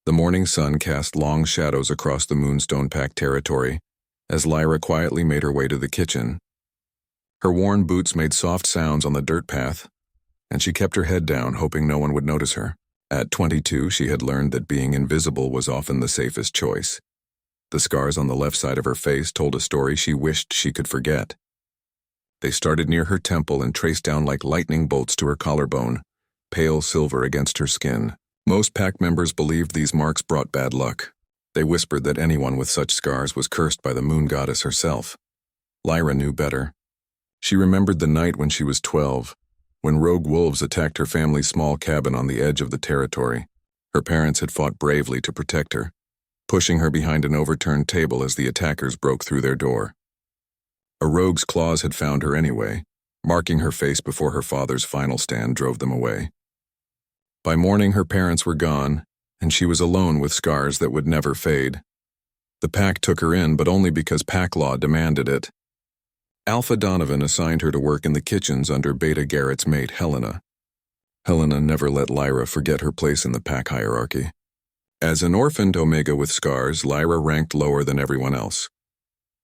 The morning sun cast long shadows across the Moonstone Pack territory as Lyra quietly made her way to the kitchen. Her worn boots made soft sounds on the dirt path, and she kept her head down, hoping no one would notice her. At 22, she had learned that being invisible was often the safest choice. The scars on the left side of her face told a story she wished she could forget. They started near her temple and traced down like lightning bolts to her collarbone, pale silver against her skin. Most pack members believed these marks brought bad luck. They whispered that anyone with such scars was cursed by the moon goddess herself. Lyra knew better. She remembered the night when she was 12, when rogue wolves attacked her family's small cabin on the edge of the territory. Her parents had fought bravely to protect her, pushing her behind an overturned table as the attackers broke through their door. A rogue's claws had found her anyway, marking her face before her father's final stand drove them away. By morning, her parents were gone, and she was alone with scars that would never fade. The pack took her in, but only because pack law demanded it. Alpha Donovan assigned her to work in the kitchens under Beta Garrett's mate, Helena. Helena never let Lyra forget her place in the pack hierarchy. As an orphaned Omega with scars, Lyra ranked lower than everyone else.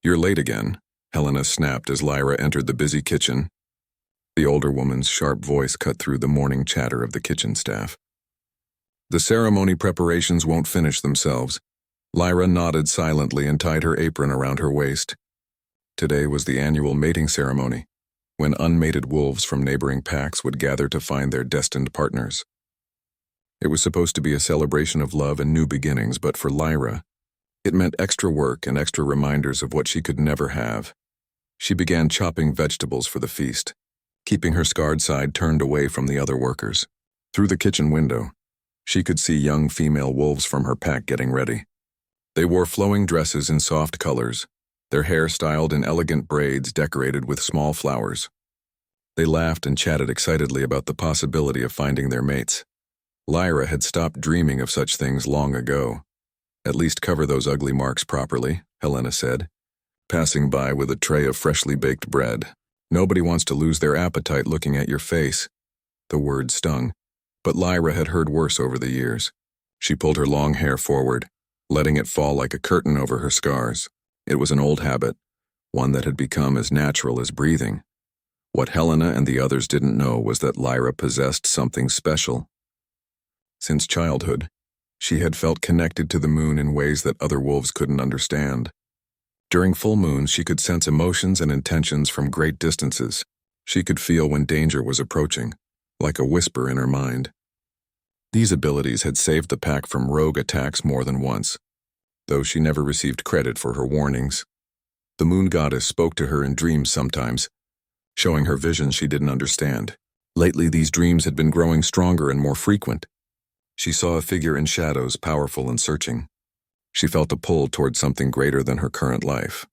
"You're late again," Helena snapped as Lyra entered the busy kitchen. The older woman's sharp voice cut through the morning chatter of the kitchen staff. "The ceremony preparations won't finish themselves." Lyra nodded silently and tied her apron around her waist. Today was the annual mating ceremony, when unmated wolves from neighboring packs would gather to find their destined partners. It was supposed to be a celebration of love and new beginnings, but for Lyra, it meant extra work and extra reminders of what she could never have. She began chopping vegetables for the feast, keeping her scarred side turned away from the other workers. Through the kitchen window, she could see young female wolves from her pack getting ready. They wore flowing dresses in soft colors, their hair styled in elegant braids decorated with small flowers. They laughed and chatted excitedly about the possibility of finding their mates. Lyra had stopped dreaming of such things long ago. "At least cover those ugly marks properly," Helena said, passing by with a tray of freshly baked bread. "Nobody wants to lose their appetite looking at your face." The word stung, but Lyra had heard worse over the years. She pulled her long hair forward, letting it fall like a curtain over her scars. It was an old habit, one that had become as natural as breathing. What Helena and the others didn't know was that Lyra possessed something special. Since childhood, she had felt connected to the moon in ways that other wolves couldn't understand. During full moons, she could sense emotions and intentions from great distances. She could feel when danger was approaching, like a whisper in her mind. These abilities had saved the pack from rogue attacks more than once, though she never received credit for her warnings. The moon goddess spoke to her in dreams sometimes, showing her visions she didn't understand. Lately, these dreams had been growing stronger and more frequent. She saw a figure in shadows, powerful and searching. She felt a pull toward something greater than her current life.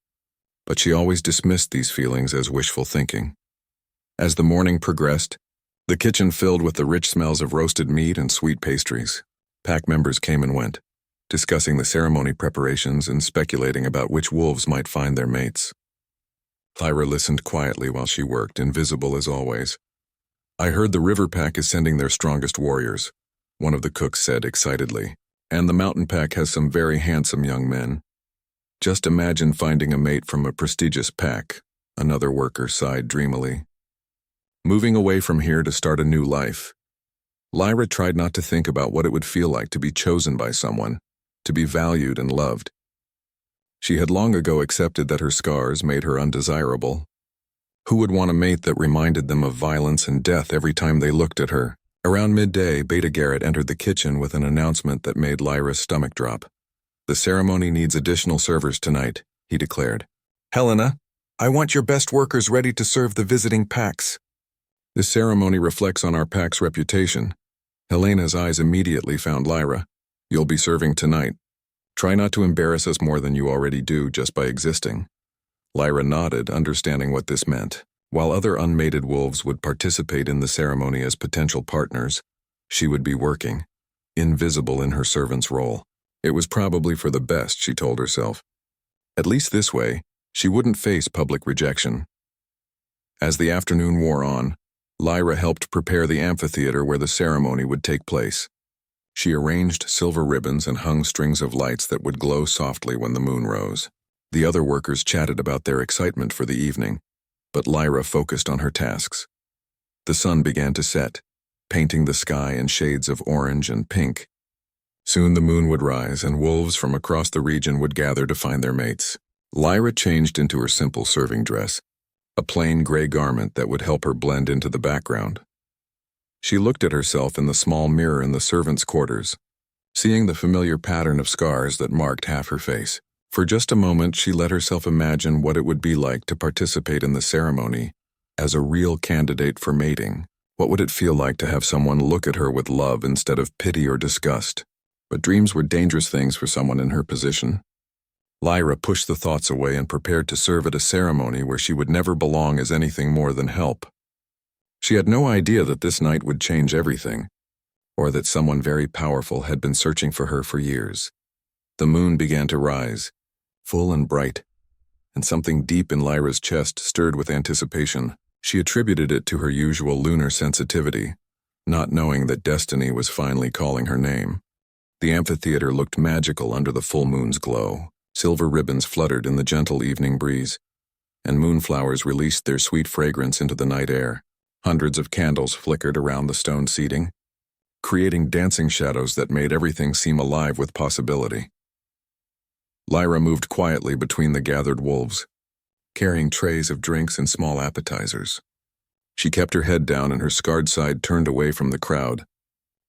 But she always dismissed these feelings as wishful thinking. As the morning progressed, the kitchen filled with the rich smells of roasted meat and sweet pastries. Pack members came and went, discussing the ceremony preparations and speculating about which wolves might find their mates. Lyra listened quietly while she worked, invisible as always. "I heard the River Pack is sending their strongest warriors," one of the cooks said excitedly. "And the Mountain Pack has some very handsome young men. Just imagine finding a mate from a prestigious pack," another worker sighed dreamily. Moving away from here to start a new life. Lyra tried not to think about what it would feel like to be chosen by someone, to be valued and loved. She had long ago accepted that her scars made her undesirable. Who would want a mate that reminded them of violence and death every time they looked at her? Around midday, Beta Garrett entered the kitchen with an announcement that made Lyra's stomach drop. "The ceremony needs additional servers tonight," he declared. "Helena, I want your best workers ready to serve the visiting packs." "This ceremony reflects on our pack's reputation." Helena's eyes immediately found Lyra. "You'll be serving tonight. Try not to embarrass us more than you already do just by existing." Lyra nodded, understanding what this meant. While other unmated wolves would participate in the ceremony as potential partners, she would be working, invisible in her servant's role. It was probably for the best, she told herself. At least this way, she wouldn't face public rejection. As the afternoon wore on, Lyra helped prepare the amphitheater where the ceremony would take place. She arranged silver ribbons and hung strings of lights that would glow softly when the moon rose. The other workers chatted about their excitement for the evening, but Lyra focused on her tasks. The sun began to set, painting the sky in shades of orange and pink. Soon the moon would rise, and wolves from across the region would gather to find their mates. Lyra changed into her simple serving dress, a plain gray garment that would help her blend into the background. She looked at herself in the small mirror in the servants' quarters, seeing the familiar pattern of scars that marked half her face. For just a moment, she let herself imagine what it would be like to participate in the ceremony as a real candidate for mating. What would it feel like to have someone look at her with love instead of pity or disgust? But dreams were dangerous things for someone in her position. Lyra pushed the thoughts away and prepared to serve at a ceremony where she would never belong as anything more than help. She had no idea that this night would change everything, or that someone very powerful had been searching for her for years. The moon began to rise, full and bright, and something deep in Lyra's chest stirred with anticipation. She attributed it to her usual lunar sensitivity, not knowing that destiny was finally calling her name. The amphitheater looked magical under the full moon's glow. Silver ribbons fluttered in the gentle evening breeze, and moonflowers released their sweet fragrance into the night air. Hundreds of candles flickered around the stone seating, creating dancing shadows that made everything seem alive with possibility. Lyra moved quietly between the gathered wolves, carrying trays of drinks and small appetizers. She kept her head down and her scarred side turned away from the crowd,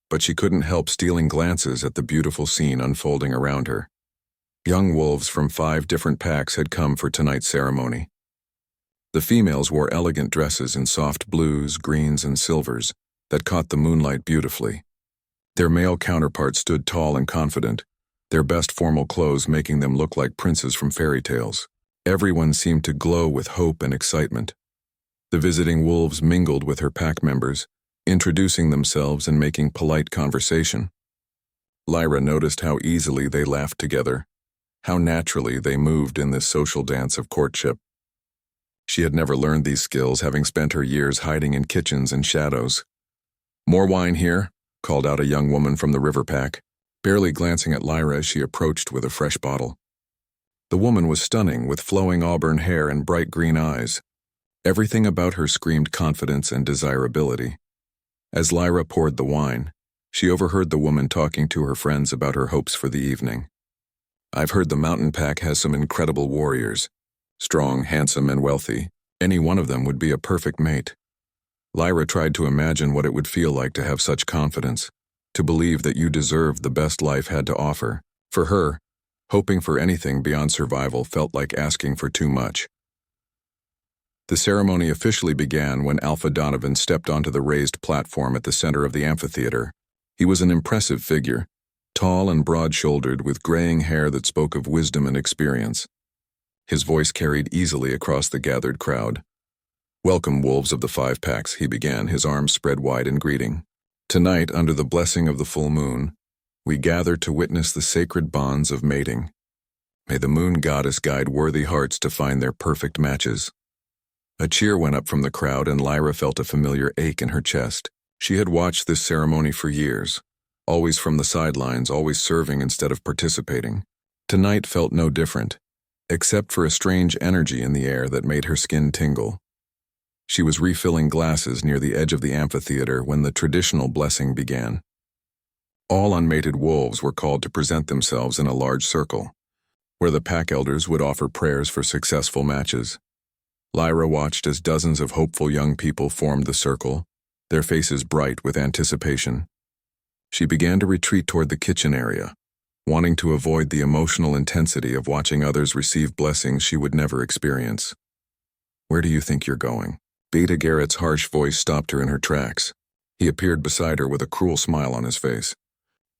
but she couldn't help stealing glances at the beautiful scene unfolding around her. Young wolves from 5 different packs had come for tonight's ceremony. The females wore elegant dresses in soft blues, greens, and silvers that caught the moonlight beautifully. Their male counterparts stood tall and confident, their best formal clothes making them look like princes from fairy tales. Everyone seemed to glow with hope and excitement. The visiting wolves mingled with her pack members, introducing themselves and making polite conversation. Lyra noticed how easily they laughed together, how naturally they moved in this social dance of courtship. She had never learned these skills, having spent her years hiding in kitchens and shadows. "More wine here," called out a young woman from the river pack, barely glancing at Lyra as she approached with a fresh bottle. The woman was stunning, with flowing auburn hair and bright green eyes. Everything about her screamed confidence and desirability. As Lyra poured the wine, she overheard the woman talking to her friends about her hopes for the evening. "I've heard the mountain pack has some incredible warriors. Strong, handsome, and wealthy. Any one of them would be a perfect mate." Lyra tried to imagine what it would feel like to have such confidence, to believe that you deserved the best life had to offer. For her, hoping for anything beyond survival felt like asking for too much. The ceremony officially began when Alpha Donovan stepped onto the raised platform at the center of the amphitheater. He was an impressive figure, tall and broad-shouldered with graying hair that spoke of wisdom and experience. His voice carried easily across the gathered crowd. "Welcome, wolves of the 5 packs," he began, his arms spread wide in greeting. "Tonight, under the blessing of the full moon, we gather to witness the sacred bonds of mating. May the moon goddess guide worthy hearts to find their perfect matches." A cheer went up from the crowd, and Lyra felt a familiar ache in her chest. She had watched this ceremony for years, always from the sidelines, always serving instead of participating. Tonight felt no different, except for a strange energy in the air that made her skin tingle. She was refilling glasses near the edge of the amphitheater when the traditional blessing began. All unmated wolves were called to present themselves in a large circle, where the pack elders would offer prayers for successful matches. Lyra watched as dozens of hopeful young people formed the circle, their faces bright with anticipation. She began to retreat toward the kitchen area, wanting to avoid the emotional intensity of watching others receive blessings she would never experience. "Where do you think you're going?" Beta Garrett's harsh voice stopped her in her tracks. He appeared beside her with a cruel smile on his face.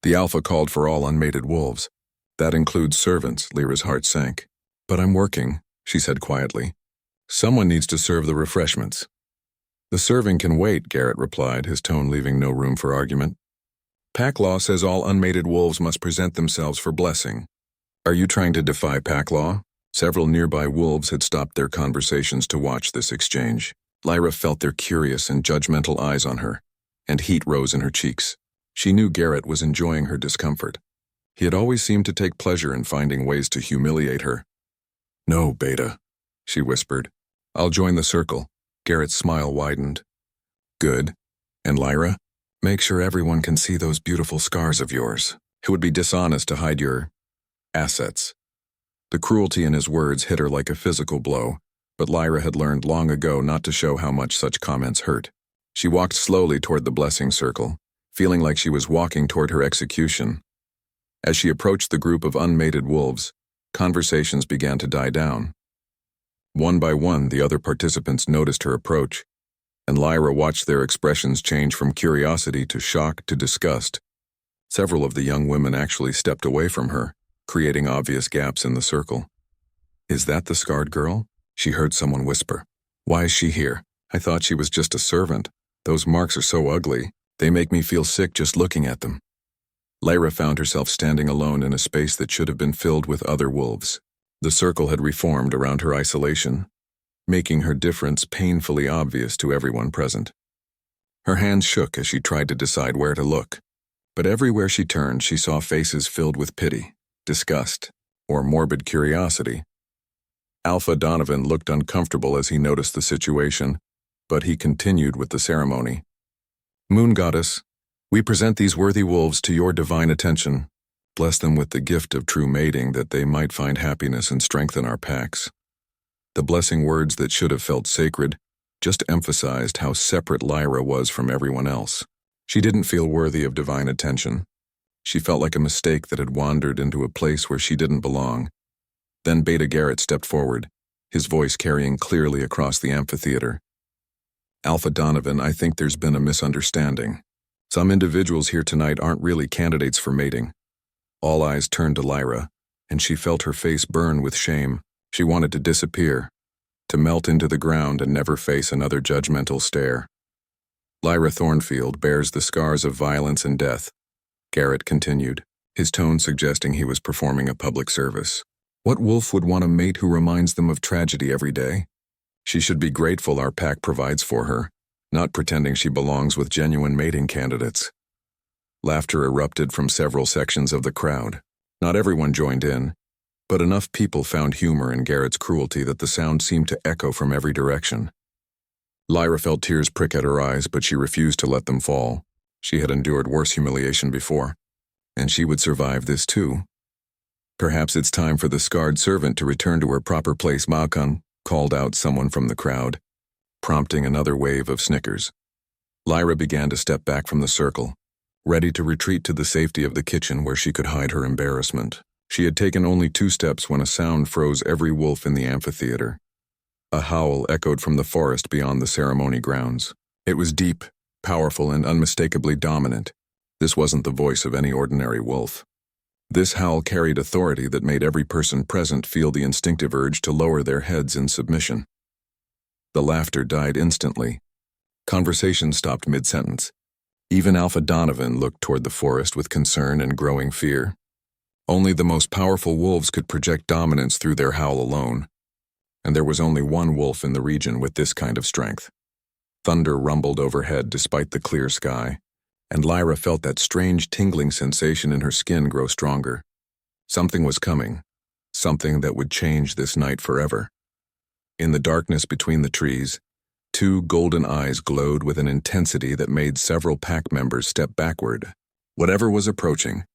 "The Alpha called for all unmated wolves. That includes servants," Lyra's heart sank. "But I'm working," she said quietly. "Someone needs to serve the refreshments." "The serving can wait," Garrett replied, his tone leaving no room for argument. "Pack law says all unmated wolves must present themselves for blessing. Are you trying to defy pack law?" Several nearby wolves had stopped their conversations to watch this exchange. Lyra felt their curious and judgmental eyes on her, and heat rose in her cheeks. She knew Garrett was enjoying her discomfort. He had always seemed to take pleasure in finding ways to humiliate her. "No, Beta," she whispered. "I'll join the circle." Garrett's smile widened. "Good. And Lyra? Make sure everyone can see those beautiful scars of yours. It would be dishonest to hide your assets." The cruelty in his words hit her like a physical blow, but Lyra had learned long ago not to show how much such comments hurt. She walked slowly toward the blessing circle, feeling like she was walking toward her execution. As she approached the group of unmated wolves, conversations began to die down. One by one, the other participants noticed her approach, and Lyra watched their expressions change from curiosity to shock to disgust. Several of the young women actually stepped away from her, creating obvious gaps in the circle. "Is that the scarred girl?" she heard someone whisper. "Why is she here? I thought she was just a servant. Those marks are so ugly. They make me feel sick just looking at them." Lyra found herself standing alone in a space that should have been filled with other wolves. The circle had reformed around her isolation, making her difference painfully obvious to everyone present. Her hands shook as she tried to decide where to look, but everywhere she turned she saw faces filled with pity, disgust, or morbid curiosity. Alpha Donovan looked uncomfortable as he noticed the situation, but he continued with the ceremony. "Moon Goddess, we present these worthy wolves to your divine attention. Bless them with the gift of true mating that they might find happiness and strengthen our packs." The blessing words that should have felt sacred just emphasized how separate Lyra was from everyone else. She didn't feel worthy of divine attention. She felt like a mistake that had wandered into a place where she didn't belong. Then Beta Garrett stepped forward, his voice carrying clearly across the amphitheater. "Alpha Donovan, I think there's been a misunderstanding. Some individuals here tonight aren't really candidates for mating." All eyes turned to Lyra, and she felt her face burn with shame. She wanted to disappear, to melt into the ground and never face another judgmental stare. "Lyra Thornfield bears the scars of violence and death," Garrett continued, his tone suggesting he was performing a public service. "What wolf would want a mate who reminds them of tragedy every day? She should be grateful our pack provides for her, not pretending she belongs with genuine mating candidates." Laughter erupted from several sections of the crowd. Not everyone joined in, but enough people found humor in Garrett's cruelty that the sound seemed to echo from every direction. Lyra felt tears prick at her eyes, but she refused to let them fall. She had endured worse humiliation before, and she would survive this too. "Perhaps it's time for the scarred servant to return to her proper place, Malkan," called out someone from the crowd, prompting another wave of snickers. Lyra began to step back from the circle, ready to retreat to the safety of the kitchen where she could hide her embarrassment. She had taken only 2 steps when a sound froze every wolf in the amphitheater. A howl echoed from the forest beyond the ceremony grounds. It was deep, powerful, and unmistakably dominant. This wasn't the voice of any ordinary wolf. This howl carried authority that made every person present feel the instinctive urge to lower their heads in submission. The laughter died instantly. Conversation stopped mid-sentence. Even Alpha Donovan looked toward the forest with concern and growing fear. Only the most powerful wolves could project dominance through their howl alone, and there was only one wolf in the region with this kind of strength. Thunder rumbled overhead despite the clear sky, and Lyra felt that strange tingling sensation in her skin grow stronger. Something was coming, something that would change this night forever. In the darkness between the trees, 2 golden eyes glowed with an intensity that made several pack members step backward. Whatever was approaching,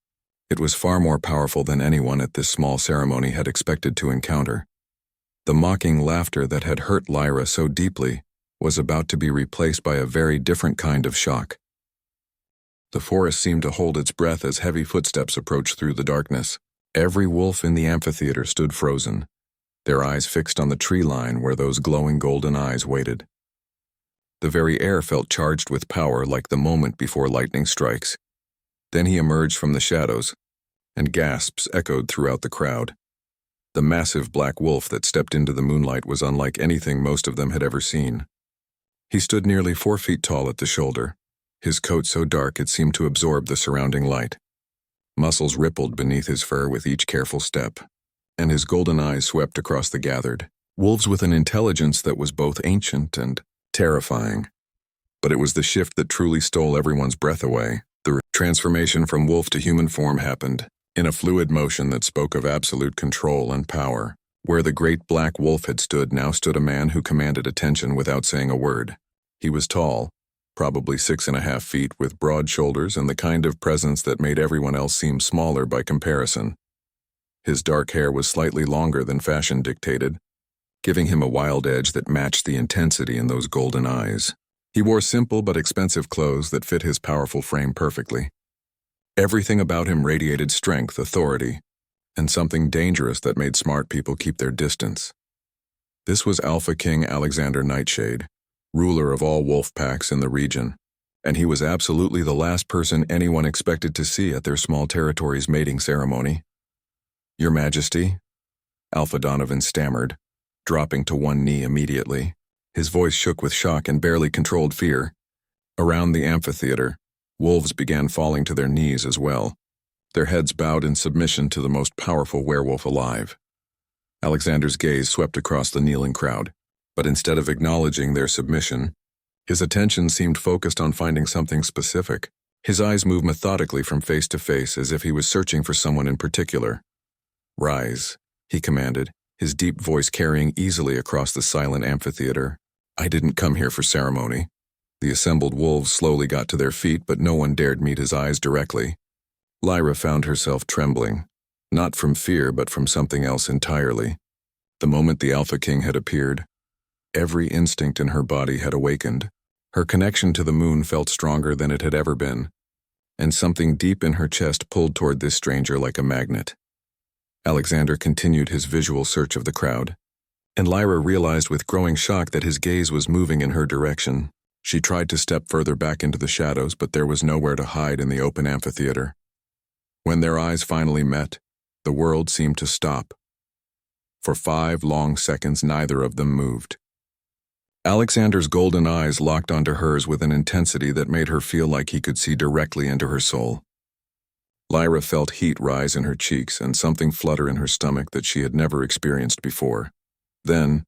it was far more powerful than anyone at this small ceremony had expected to encounter. The mocking laughter that had hurt Lyra so deeply was about to be replaced by a very different kind of shock. The forest seemed to hold its breath as heavy footsteps approached through the darkness. Every wolf in the amphitheater stood frozen, their eyes fixed on the tree line where those glowing golden eyes waited. The very air felt charged with power, like the moment before lightning strikes. Then he emerged from the shadows, and gasps echoed throughout the crowd. The massive black wolf that stepped into the moonlight was unlike anything most of them had ever seen. He stood nearly 4 feet tall at the shoulder, his coat so dark it seemed to absorb the surrounding light. Muscles rippled beneath his fur with each careful step, and his golden eyes swept across the gathered. Wolves with an intelligence that was both ancient and terrifying. But it was the shift that truly stole everyone's breath away. The transformation from wolf to human form happened, in a fluid motion that spoke of absolute control and power. Where the great black wolf had stood now stood a man who commanded attention without saying a word. He was tall, probably 6.5 feet, with broad shoulders and the kind of presence that made everyone else seem smaller by comparison. His dark hair was slightly longer than fashion dictated, giving him a wild edge that matched the intensity in those golden eyes. He wore simple but expensive clothes that fit his powerful frame perfectly. Everything about him radiated strength, authority, and something dangerous that made smart people keep their distance. This was Alpha King Alexander Nightshade, ruler of all wolf packs in the region, and he was absolutely the last person anyone expected to see at their small territory's mating ceremony. "Your Majesty," Alpha Donovan stammered, dropping to one knee immediately. His voice shook with shock and barely controlled fear. Around the amphitheater, wolves began falling to their knees as well, their heads bowed in submission to the most powerful werewolf alive. Alexander's gaze swept across the kneeling crowd, but instead of acknowledging their submission, his attention seemed focused on finding something specific. His eyes moved methodically from face to face as if he was searching for someone in particular. "Rise," he commanded, his deep voice carrying easily across the silent amphitheater. "I didn't come here for ceremony." The assembled wolves slowly got to their feet, but no one dared meet his eyes directly. Lyra found herself trembling, not from fear but from something else entirely. The moment the Alpha King had appeared, every instinct in her body had awakened. Her connection to the moon felt stronger than it had ever been, and something deep in her chest pulled toward this stranger like a magnet. Alexander continued his visual search of the crowd, and Lyra realized with growing shock that his gaze was moving in her direction. She tried to step further back into the shadows, but there was nowhere to hide in the open amphitheater. When their eyes finally met, the world seemed to stop. For 5 long seconds, neither of them moved. Alexander's golden eyes locked onto hers with an intensity that made her feel like he could see directly into her soul. Lyra felt heat rise in her cheeks and something flutter in her stomach that she had never experienced before. Then,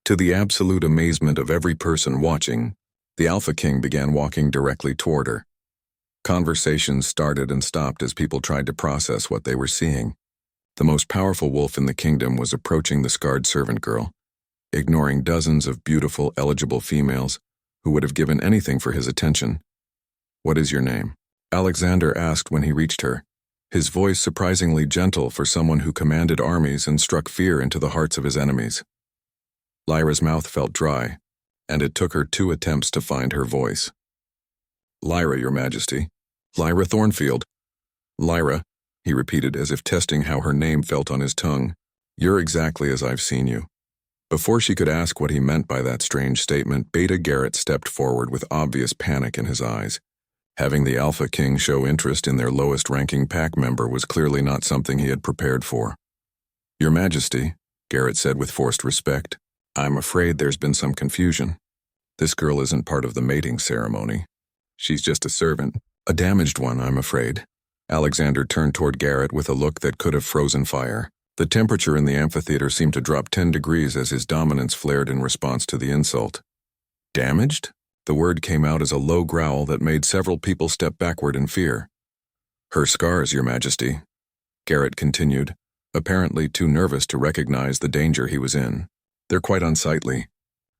to the absolute amazement of every person watching, the Alpha King began walking directly toward her. Conversations started and stopped as people tried to process what they were seeing. The most powerful wolf in the kingdom was approaching the scarred servant girl, ignoring dozens of beautiful, eligible females who would have given anything for his attention. "What is your name?" Alexander asked when he reached her, his voice surprisingly gentle for someone who commanded armies and struck fear into the hearts of his enemies. Lyra's mouth felt dry, and it took her 2 attempts to find her voice. "Lyra, Your Majesty. Lyra Thornfield." "Lyra," he repeated as if testing how her name felt on his tongue. "You're exactly as I've seen you." Before she could ask what he meant by that strange statement, Beta Garrett stepped forward with obvious panic in his eyes. Having the Alpha King show interest in their lowest-ranking pack member was clearly not something he had prepared for. "Your Majesty," Garrett said with forced respect, "I'm afraid there's been some confusion. This girl isn't part of the mating ceremony. She's just a servant. A damaged one, I'm afraid." Alexander turned toward Garrett with a look that could have frozen fire. The temperature in the amphitheater seemed to drop 10 degrees as his dominance flared in response to the insult. "Damaged?" The word came out as a low growl that made several people step backward in fear. "Her scars, Your Majesty," Garrett continued, apparently too nervous to recognize the danger he was in. "They're quite unsightly.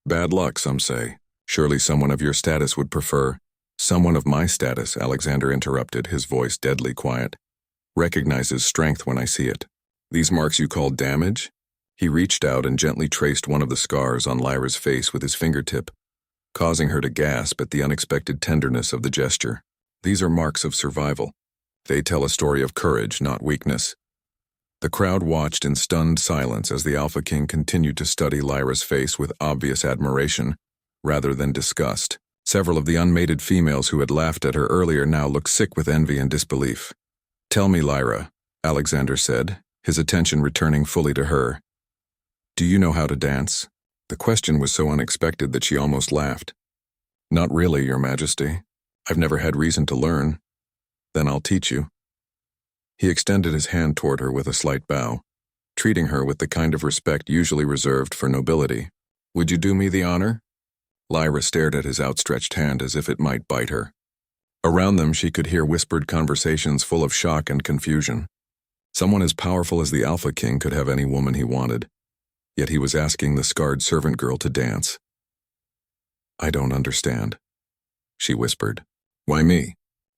Bad luck, some say. Surely someone of your status would prefer—" "Someone of my status," Alexander interrupted, his voice deadly quiet, "recognizes strength when I see it. These marks you call damage?" He reached out and gently traced one of the scars on Lyra's face with his fingertip, causing her to gasp at the unexpected tenderness of the gesture. "These are marks of survival. They tell a story of courage, not weakness." The crowd watched in stunned silence as the Alpha King continued to study Lyra's face with obvious admiration, rather than disgust. Several of the unmated females who had laughed at her earlier now looked sick with envy and disbelief. "Tell me, Lyra," Alexander said, his attention returning fully to her. "Do you know how to dance?" The question was so unexpected that she almost laughed. "Not really, Your Majesty. I've never had reason to learn." "Then I'll teach you." He extended his hand toward her with a slight bow, treating her with the kind of respect usually reserved for nobility. "Would you do me the honor?" Lyra stared at his outstretched hand as if it might bite her. Around them, she could hear whispered conversations full of shock and confusion. Someone as powerful as the Alpha King could have any woman he wanted, yet he was asking the scarred servant girl to dance. "I don't understand," she whispered. "Why me?"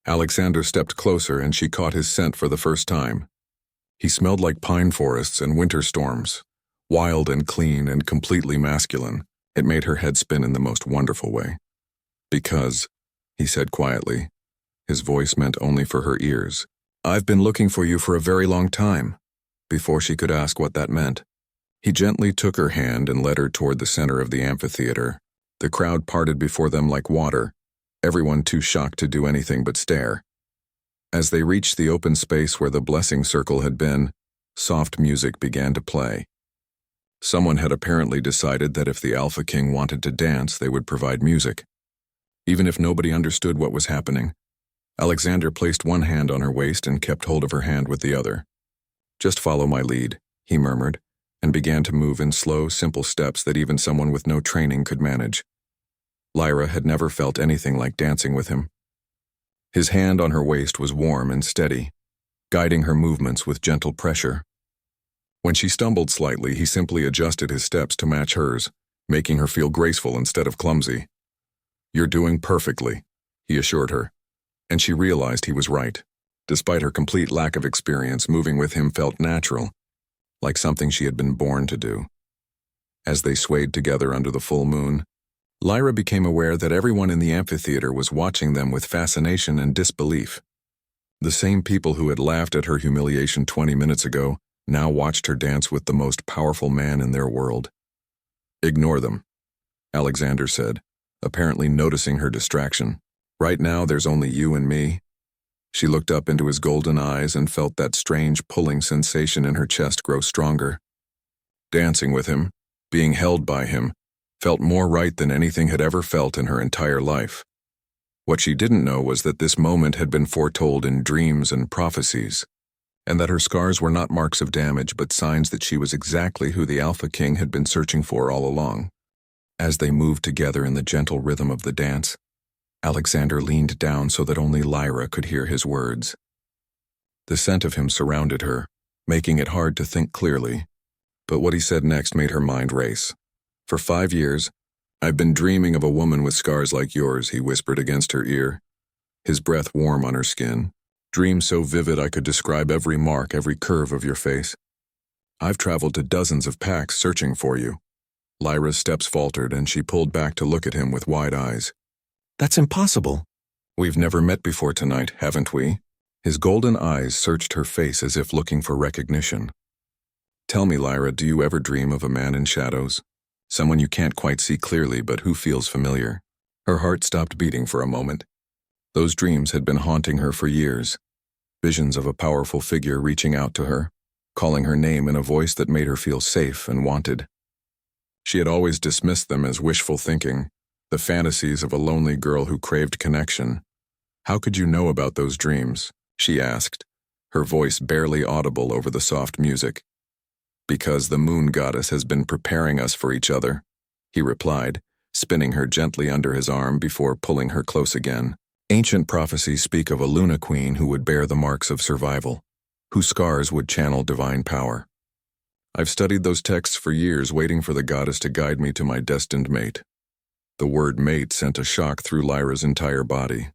Alexander stepped closer and she caught his scent for the first time. He smelled like pine forests and winter storms, wild and clean and completely masculine. It made her head spin in the most wonderful way. "Because," he said quietly, his voice meant only for her ears, "I've been looking for you for a very long time." Before she could ask what that meant, he gently took her hand and led her toward the center of the amphitheater. The crowd parted before them like water, everyone too shocked to do anything but stare. As they reached the open space where the blessing circle had been, soft music began to play. Someone had apparently decided that if the Alpha King wanted to dance, they would provide music. Even if nobody understood what was happening, Alexander placed one hand on her waist and kept hold of her hand with the other. "Just follow my lead," he murmured, and began to move in slow, simple steps that even someone with no training could manage. Lyra had never felt anything like dancing with him. His hand on her waist was warm and steady, guiding her movements with gentle pressure. When she stumbled slightly, he simply adjusted his steps to match hers, making her feel graceful instead of clumsy. "You're doing perfectly," he assured her, and she realized he was right. Despite her complete lack of experience, moving with him felt natural, like something she had been born to do. As they swayed together under the full moon, Lyra became aware that everyone in the amphitheater was watching them with fascination and disbelief. The same people who had laughed at her humiliation 20 minutes ago now watched her dance with the most powerful man in their world. "Ignore them," Alexander said, apparently noticing her distraction. "Right now there's only you and me." She looked up into his golden eyes and felt that strange pulling sensation in her chest grow stronger. Dancing with him, being held by him, felt more right than anything had ever felt in her entire life. What she didn't know was that this moment had been foretold in dreams and prophecies, and that her scars were not marks of damage but signs that she was exactly who the Alpha King had been searching for all along. As they moved together in the gentle rhythm of the dance, Alexander leaned down so that only Lyra could hear his words. The scent of him surrounded her, making it hard to think clearly, but what he said next made her mind race. "For 5 years, I've been dreaming of a woman with scars like yours," he whispered against her ear, his breath warm on her skin. "Dreams so vivid I could describe every mark, every curve of your face. I've traveled to dozens of packs searching for you." Lyra's steps faltered and she pulled back to look at him with wide eyes. "That's impossible." "We've never met before tonight, haven't we?" His golden eyes searched her face as if looking for recognition. "Tell me, Lyra, do you ever dream of a man in shadows? Someone you can't quite see clearly but who feels familiar?" Her heart stopped beating for a moment. Those dreams had been haunting her for years. Visions of a powerful figure reaching out to her, calling her name in a voice that made her feel safe and wanted. She had always dismissed them as wishful thinking, the fantasies of a lonely girl who craved connection. "How could you know about those dreams?" she asked, her voice barely audible over the soft music. "Because the moon goddess has been preparing us for each other," he replied, spinning her gently under his arm before pulling her close again. "Ancient prophecies speak of a Luna queen who would bear the marks of survival, whose scars would channel divine power. I've studied those texts for years, waiting for the goddess to guide me to my destined mate." The word mate sent a shock through Lyra's entire body.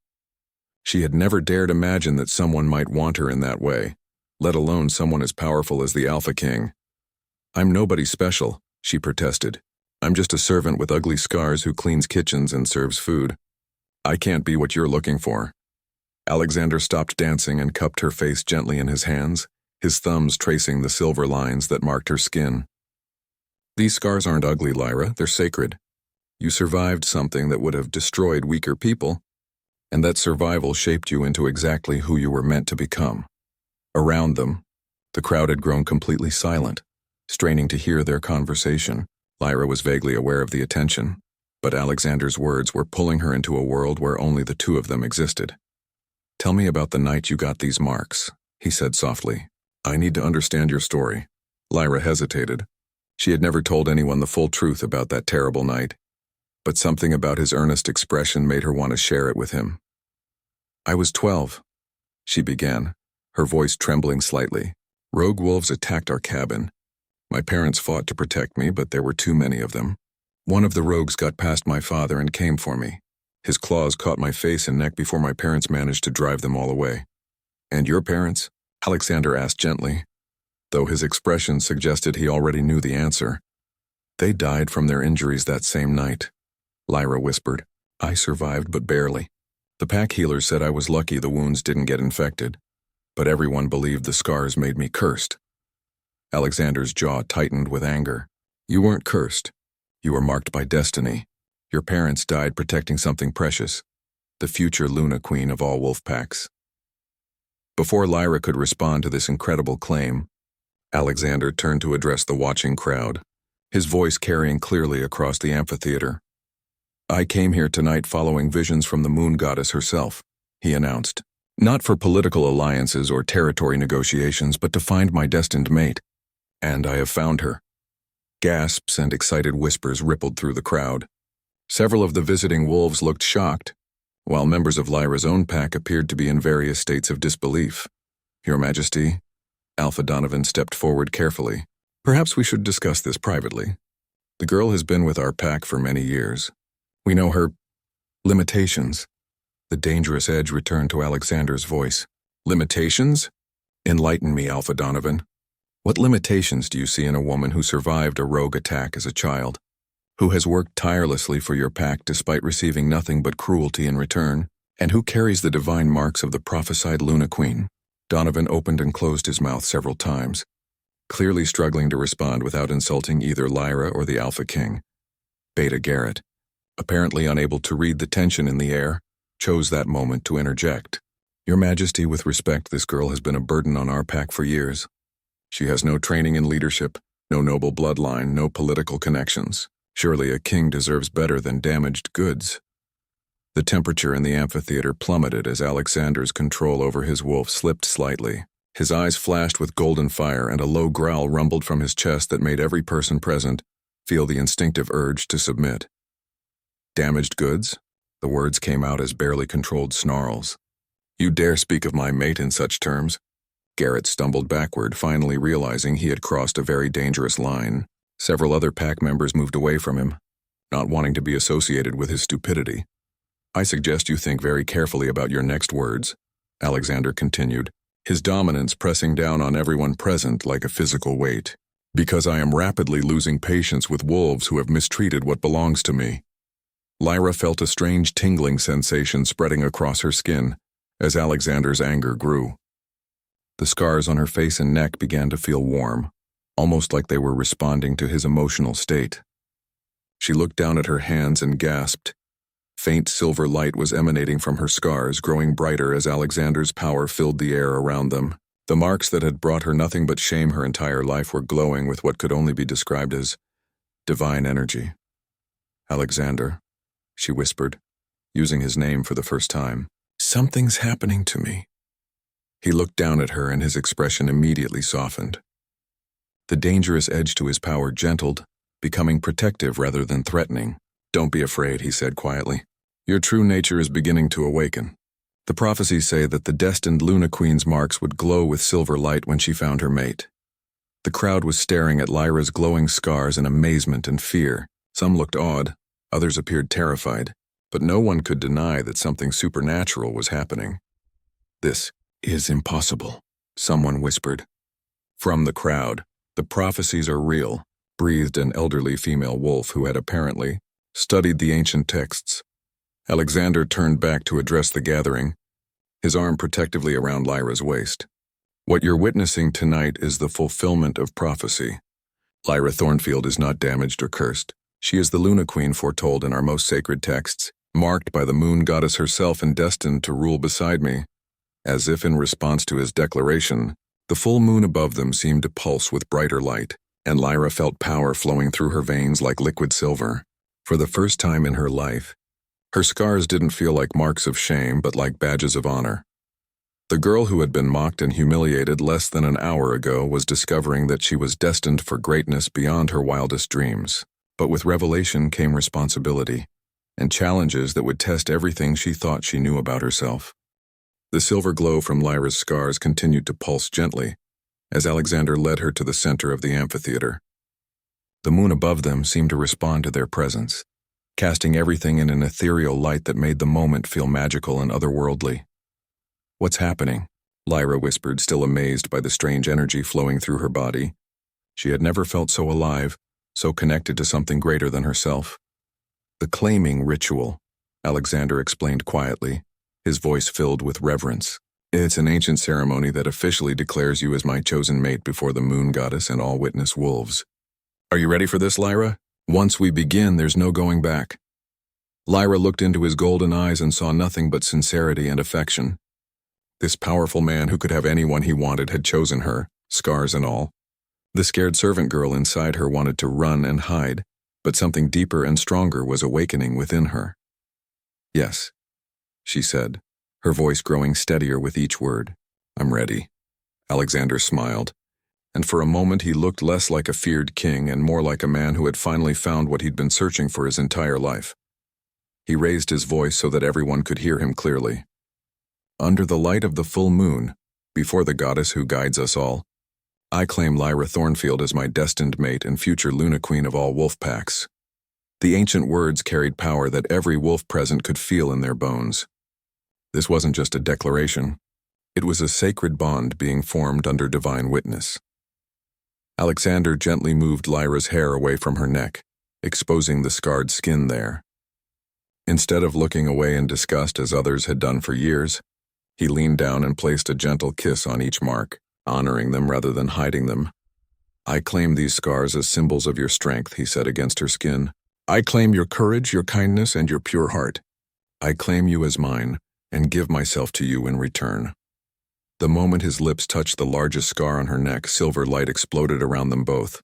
She had never dared imagine that someone might want her in that way, let alone someone as powerful as the Alpha King. "I'm nobody special," she protested. "I'm just a servant with ugly scars who cleans kitchens and serves food. I can't be what you're looking for." Alexander stopped dancing and cupped her face gently in his hands, his thumbs tracing the silver lines that marked her skin. "These scars aren't ugly, Lyra, they're sacred. You survived something that would have destroyed weaker people, and that survival shaped you into exactly who you were meant to become." Around them, the crowd had grown completely silent, straining to hear their conversation. Lyra was vaguely aware of the attention, but Alexander's words were pulling her into a world where only the two of them existed. "Tell me about the night you got these marks," he said softly. "I need to understand your story." Lyra hesitated. She had never told anyone the full truth about that terrible night, but something about his earnest expression made her want to share it with him. I was 12, she began, her voice trembling slightly. Rogue wolves attacked our cabin. My parents fought to protect me, but there were too many of them. One of the rogues got past my father and came for me. His claws caught my face and neck before my parents managed to drive them all away. And your parents? Alexander asked gently, though his expression suggested he already knew the answer. They died from their injuries that same night, Lyra whispered. I survived, but barely. The pack healers said I was lucky the wounds didn't get infected, but everyone believed the scars made me cursed. Alexander's jaw tightened with anger. You weren't cursed. You were marked by destiny. Your parents died protecting something precious, the future Luna Queen of all wolf packs. Before Lyra could respond to this incredible claim, Alexander turned to address the watching crowd, his voice carrying clearly across the amphitheater. I came here tonight following visions from the moon goddess herself, he announced. Not for political alliances or territory negotiations, but to find my destined mate. And I have found her. Gasps and excited whispers rippled through the crowd. Several of the visiting wolves looked shocked, while members of Lyra's own pack appeared to be in various states of disbelief. Your Majesty, Alpha Donovan stepped forward carefully. Perhaps we should discuss this privately. The girl has been with our pack for many years. We know her limitations. The dangerous edge returned to Alexander's voice. Limitations? Enlighten me, Alpha Donovan. What limitations do you see in a woman who survived a rogue attack as a child, who has worked tirelessly for your pack despite receiving nothing but cruelty in return, and who carries the divine marks of the prophesied Luna Queen? Donovan opened and closed his mouth several times, clearly struggling to respond without insulting either Lyra or the Alpha King. Beta Garrett, apparently unable to read the tension in the air, chose that moment to interject. Your Majesty, with respect, this girl has been a burden on our pack for years. She has no training in leadership, no noble bloodline, no political connections. Surely a king deserves better than damaged goods. The temperature in the amphitheater plummeted as Alexander's control over his wolf slipped slightly. His eyes flashed with golden fire, and a low growl rumbled from his chest that made every person present feel the instinctive urge to submit. Damaged goods? The words came out as barely controlled snarls. You dare speak of my mate in such terms? Garrett stumbled backward, finally realizing he had crossed a very dangerous line. Several other pack members moved away from him, not wanting to be associated with his stupidity. I suggest you think very carefully about your next words, Alexander continued, his dominance pressing down on everyone present like a physical weight. Because I am rapidly losing patience with wolves who have mistreated what belongs to me. Lyra felt a strange tingling sensation spreading across her skin as Alexander's anger grew. The scars on her face and neck began to feel warm, almost like they were responding to his emotional state. She looked down at her hands and gasped. Faint silver light was emanating from her scars, growing brighter as Alexander's power filled the air around them. The marks that had brought her nothing but shame her entire life were glowing with what could only be described as divine energy. Alexander, she whispered, using his name for the first time. Something's happening to me. He looked down at her and his expression immediately softened. The dangerous edge to his power gentled, becoming protective rather than threatening. Don't be afraid, he said quietly. Your true nature is beginning to awaken. The prophecies say that the destined Luna Queen's marks would glow with silver light when she found her mate. The crowd was staring at Lyra's glowing scars in amazement and fear. Some looked awed, others appeared terrified, but no one could deny that something supernatural was happening. This is impossible, someone whispered. From the crowd, the prophecies are real, breathed an elderly female wolf who had apparently studied the ancient texts. Alexander turned back to address the gathering, his arm protectively around Lyra's waist. What you're witnessing tonight is the fulfillment of prophecy. Lyra Thornfield is not damaged or cursed. She is the Luna Queen foretold in our most sacred texts, marked by the moon goddess herself and destined to rule beside me. As if in response to his declaration, the full moon above them seemed to pulse with brighter light, and Lyra felt power flowing through her veins like liquid silver. For the first time in her life, her scars didn't feel like marks of shame but like badges of honor. The girl who had been mocked and humiliated less than an hour ago was discovering that she was destined for greatness beyond her wildest dreams. But with revelation came responsibility, and challenges that would test everything she thought she knew about herself. The silver glow from Lyra's scars continued to pulse gently as Alexander led her to the center of the amphitheater. The moon above them seemed to respond to their presence, casting everything in an ethereal light that made the moment feel magical and otherworldly. "What's happening?" Lyra whispered, still amazed by the strange energy flowing through her body. She had never felt so alive, so connected to something greater than herself. "The claiming ritual," Alexander explained quietly, his voice filled with reverence. "It's an ancient ceremony that officially declares you as my chosen mate before the moon goddess and all witness wolves. Are you ready for this, Lyra? Once we begin, there's no going back." Lyra looked into his golden eyes and saw nothing but sincerity and affection. This powerful man who could have anyone he wanted had chosen her, scars and all. The scared servant girl inside her wanted to run and hide, but something deeper and stronger was awakening within her. "Yes," she said, her voice growing steadier with each word. "I'm ready." Alexander smiled, and for a moment he looked less like a feared king and more like a man who had finally found what he'd been searching for his entire life. He raised his voice so that everyone could hear him clearly. "Under the light of the full moon, before the goddess who guides us all, I claim Lyra Thornfield as my destined mate and future Luna Queen of all wolf packs." The ancient words carried power that every wolf present could feel in their bones. This wasn't just a declaration. It was a sacred bond being formed under divine witness. Alexander gently moved Lyra's hair away from her neck, exposing the scarred skin there. Instead of looking away in disgust as others had done for years, he leaned down and placed a gentle kiss on each mark, honoring them rather than hiding them. "I claim these scars as symbols of your strength," he said against her skin. "I claim your courage, your kindness, and your pure heart. I claim you as mine, and give myself to you in return." The moment his lips touched the largest scar on her neck, silver light exploded around them both.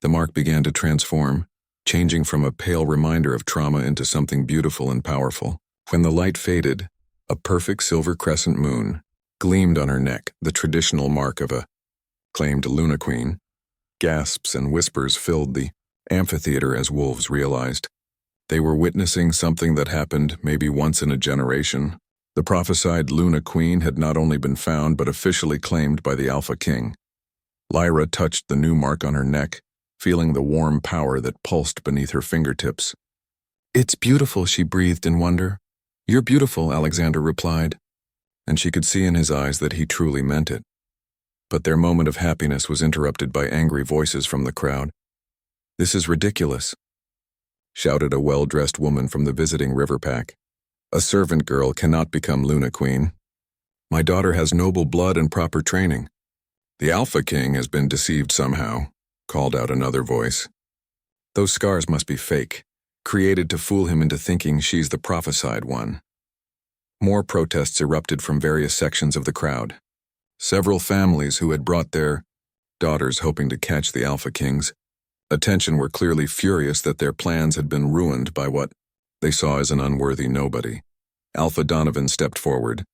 The mark began to transform, changing from a pale reminder of trauma into something beautiful and powerful. When the light faded, a perfect silver crescent moon gleamed on her neck, the traditional mark of a claimed Luna Queen. Gasps and whispers filled the amphitheater as wolves realized they were witnessing something that happened maybe once in a generation. The prophesied Luna Queen had not only been found but officially claimed by the Alpha King. Lyra touched the new mark on her neck, feeling the warm power that pulsed beneath her fingertips. "It's beautiful," she breathed in wonder. "You're beautiful," Alexander replied, and she could see in his eyes that he truly meant it. But their moment of happiness was interrupted by angry voices from the crowd. "This is ridiculous," shouted a well-dressed woman from the visiting river pack. "A servant girl cannot become Luna Queen. My daughter has noble blood and proper training." "The Alpha King has been deceived somehow," called out another voice. "Those scars must be fake, created to fool him into thinking she's the prophesied one." More protests erupted from various sections of the crowd. Several families who had brought their daughters hoping to catch the Alpha King's attention were clearly furious that their plans had been ruined by what they saw as an unworthy nobody. Alpha Donovan stepped forward,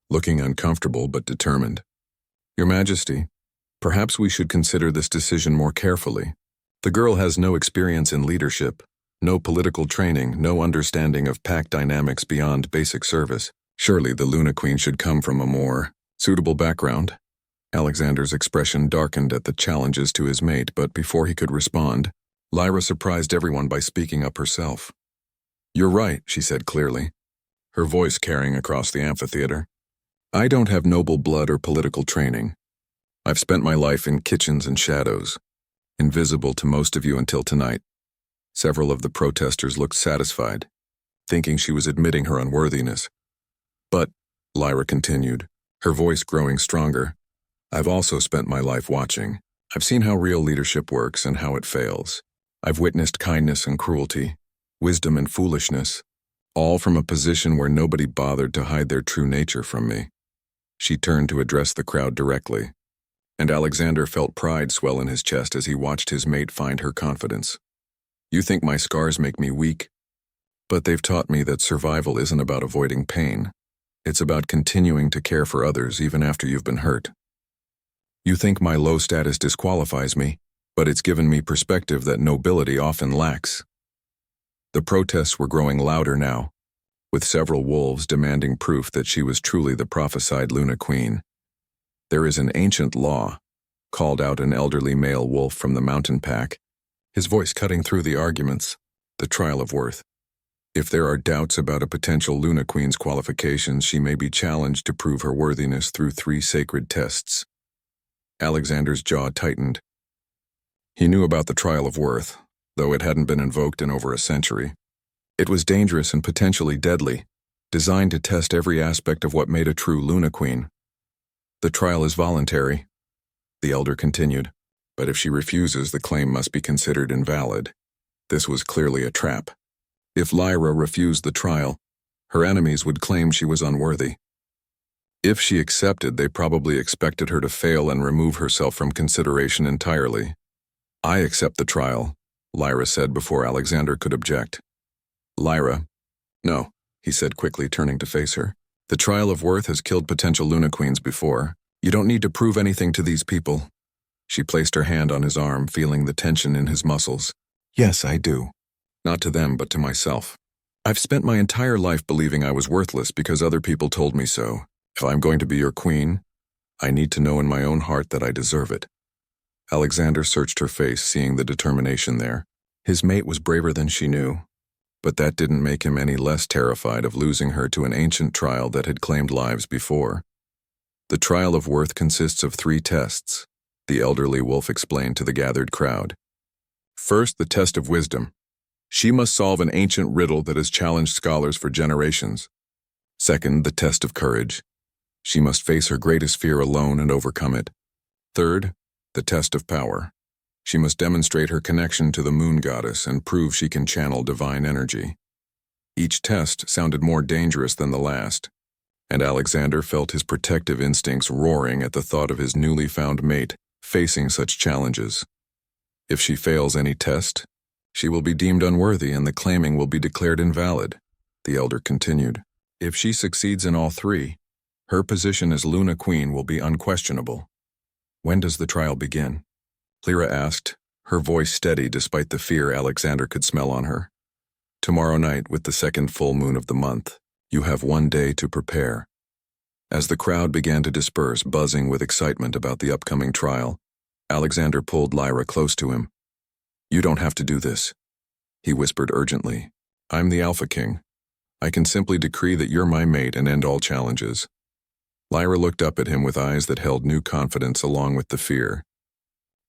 looking uncomfortable but determined. "Your Majesty, perhaps we should consider this decision more carefully. The girl has no experience in leadership, no political training, no understanding of pack dynamics beyond basic service. Surely the Luna Queen should come from a more suitable background." Alexander's expression darkened at the challenges to his mate, but before he could respond, Lyra surprised everyone by speaking up herself. "You're right," she said clearly, her voice carrying across the amphitheater. "I don't have noble blood or political training. I've spent my life in kitchens and shadows, invisible to most of you until tonight." Several of the protesters looked satisfied, thinking she was admitting her unworthiness. "But," Lyra continued, her voice growing stronger, "I've also spent my life watching. I've seen how real leadership works and how it fails. I've witnessed kindness and cruelty, wisdom and foolishness, all from a position where nobody bothered to hide their true nature from me." She turned to address the crowd directly, and Alexander felt pride swell in his chest as he watched his mate find her confidence. "You think my scars make me weak? But they've taught me that survival isn't about avoiding pain. It's about continuing to care for others even after you've been hurt. You think my low status disqualifies me, but it's given me perspective that nobility often lacks." The protests were growing louder now, with several wolves demanding proof that she was truly the prophesied Luna Queen. "There is an ancient law," called out an elderly male wolf from the mountain pack, his voice cutting through the arguments. "The trial of worth. If there are doubts about a potential Luna Queen's qualifications, she may be challenged to prove her worthiness through 3 sacred tests." Alexander's jaw tightened. He knew about the trial of worth, though it hadn't been invoked in over a century. It was dangerous and potentially deadly, designed to test every aspect of what made a true Luna Queen. "The trial is voluntary," the elder continued, "but if she refuses, the claim must be considered invalid." This was clearly a trap. If Lyra refused the trial, her enemies would claim she was unworthy. If she accepted, they probably expected her to fail and remove herself from consideration entirely. "I accept the trial," Lyra said before Alexander could object. "Lyra." "No," he said quickly, turning to face her. "The trial of worth has killed potential Luna Queens before. You don't need to prove anything to these people." She placed her hand on his arm, feeling the tension in his muscles. "Yes, I do. Not to them, but to myself. I've spent my entire life believing I was worthless because other people told me so. If I'm going to be your queen, I need to know in my own heart that I deserve it." Alexander searched her face, seeing the determination there. His mate was braver than she knew, but that didn't make him any less terrified of losing her to an ancient trial that had claimed lives before. "The trial of worth consists of 3 tests," the elderly wolf explained to the gathered crowd. "First, the test of wisdom. She must solve an ancient riddle that has challenged scholars for generations. Second, the test of courage. She must face her greatest fear alone and overcome it. Third, the test of power. She must demonstrate her connection to the moon goddess and prove she can channel divine energy." Each test sounded more dangerous than the last, and Alexander felt his protective instincts roaring at the thought of his newly found mate facing such challenges. If she fails any test, she will be deemed unworthy and the claiming will be declared invalid, the elder continued. If she succeeds in all 3, her position as Luna Queen will be unquestionable. "When does the trial begin?" Lyra asked, her voice steady despite the fear Alexander could smell on her. "Tomorrow night, with the 2nd full moon of the month. You have 1 day to prepare." As the crowd began to disperse, buzzing with excitement about the upcoming trial, Alexander pulled Lyra close to him. "You don't have to do this," he whispered urgently. "I'm the Alpha King. I can simply decree that you're my mate and end all challenges." Lyra looked up at him with eyes that held new confidence along with the fear.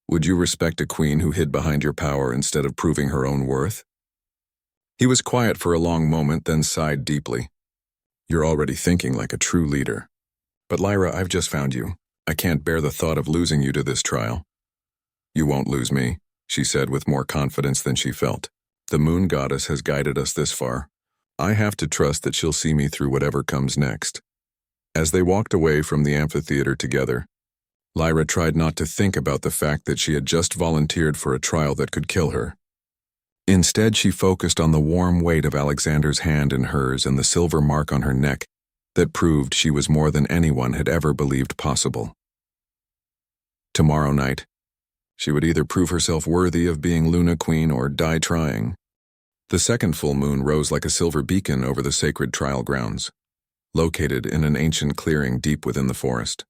"Would you respect a queen who hid behind your power instead of proving her own worth?" He was quiet for a long moment, then sighed deeply. "You're already thinking like a true leader. But Lyra, I've just found you. I can't bear the thought of losing you to this trial." "You won't lose me," she said with more confidence than she felt. "The moon goddess has guided us this far. I have to trust that she'll see me through whatever comes next." As they walked away from the amphitheater together, Lyra tried not to think about the fact that she had just volunteered for a trial that could kill her. Instead, she focused on the warm weight of Alexander's hand in hers and the silver mark on her neck that proved she was more than anyone had ever believed possible. Tomorrow night, she would either prove herself worthy of being Luna Queen or die trying. The 2nd full moon rose like a silver beacon over the sacred trial grounds, located in an ancient clearing deep within the forest.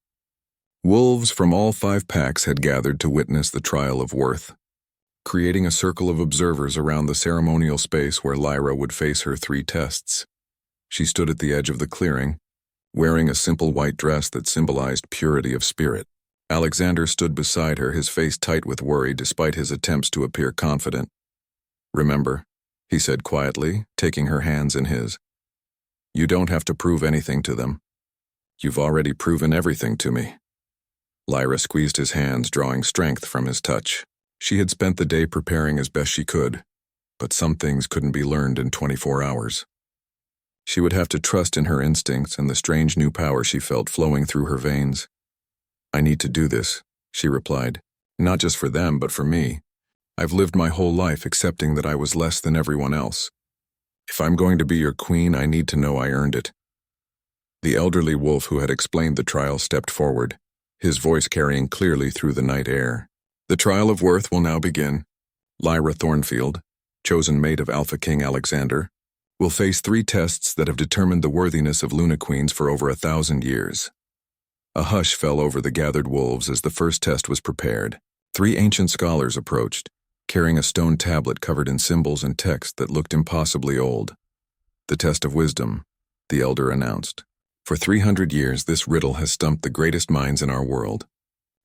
Wolves from all 5 packs had gathered to witness the trial of worth, creating a circle of observers around the ceremonial space where Lyra would face her 3 tests. She stood at the edge of the clearing, wearing a simple white dress that symbolized purity of spirit. Alexander stood beside her, his face tight with worry despite his attempts to appear confident. "Remember," he said quietly, taking her hands in his. "You don't have to prove anything to them. You've already proven everything to me." Lyra squeezed his hands, drawing strength from his touch. She had spent the day preparing as best she could, but some things couldn't be learned in 24 hours. She would have to trust in her instincts and the strange new power she felt flowing through her veins. "I need to do this," she replied. "Not just for them, but for me. I've lived my whole life accepting that I was less than everyone else. If I'm going to be your queen, I need to know I earned it." The elderly wolf who had explained the trial stepped forward, his voice carrying clearly through the night air. "The trial of worth will now begin. Lyra Thornfield, chosen mate of Alpha King Alexander, will face 3 tests that have determined the worthiness of Luna Queens for over 1,000 years. A hush fell over the gathered wolves as the first test was prepared. 3 ancient scholars approached, carrying a stone tablet covered in symbols and text that looked impossibly old. The test of wisdom, the elder announced. For 300 years, this riddle has stumped the greatest minds in our world.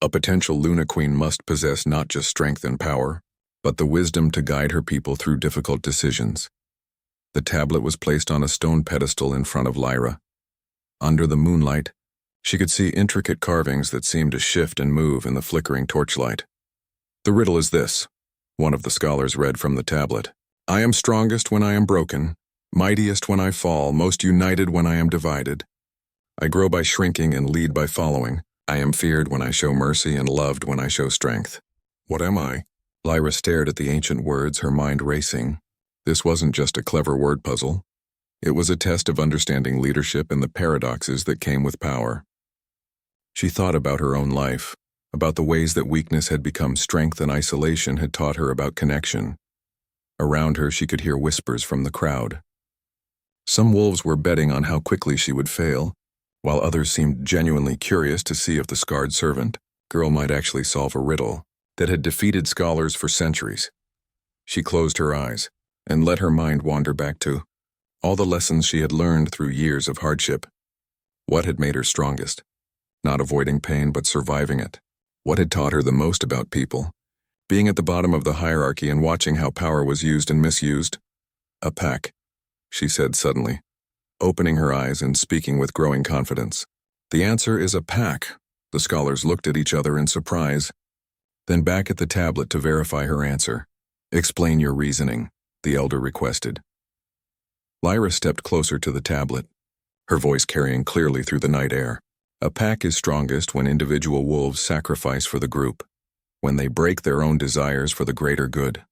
A potential Luna Queen must possess not just strength and power, but the wisdom to guide her people through difficult decisions. The tablet was placed on a stone pedestal in front of Lyra. Under the moonlight, she could see intricate carvings that seemed to shift and move in the flickering torchlight. The riddle is this, one of the scholars read from the tablet. I am strongest when I am broken, mightiest when I fall, most united when I am divided. I grow by shrinking and lead by following. I am feared when I show mercy and loved when I show strength. What am I? Lyra stared at the ancient words, her mind racing. This wasn't just a clever word puzzle. It was a test of understanding leadership and the paradoxes that came with power. She thought about her own life, about the ways that weakness had become strength and isolation had taught her about connection. Around her, she could hear whispers from the crowd. Some wolves were betting on how quickly she would fail, while others seemed genuinely curious to see if the scarred servant girl might actually solve a riddle that had defeated scholars for centuries. She closed her eyes and let her mind wander back to all the lessons she had learned through years of hardship. What had made her strongest? Not avoiding pain, but surviving it. What had taught her the most about people? Being at the bottom of the hierarchy and watching how power was used and misused? A pack, she said suddenly, opening her eyes and speaking with growing confidence. The answer is a pack. The scholars looked at each other in surprise, then back at the tablet to verify her answer. Explain your reasoning, the elder requested. Lyra stepped closer to the tablet, her voice carrying clearly through the night air. A pack is strongest when individual wolves sacrifice for the group, when they break their own desires for the greater good.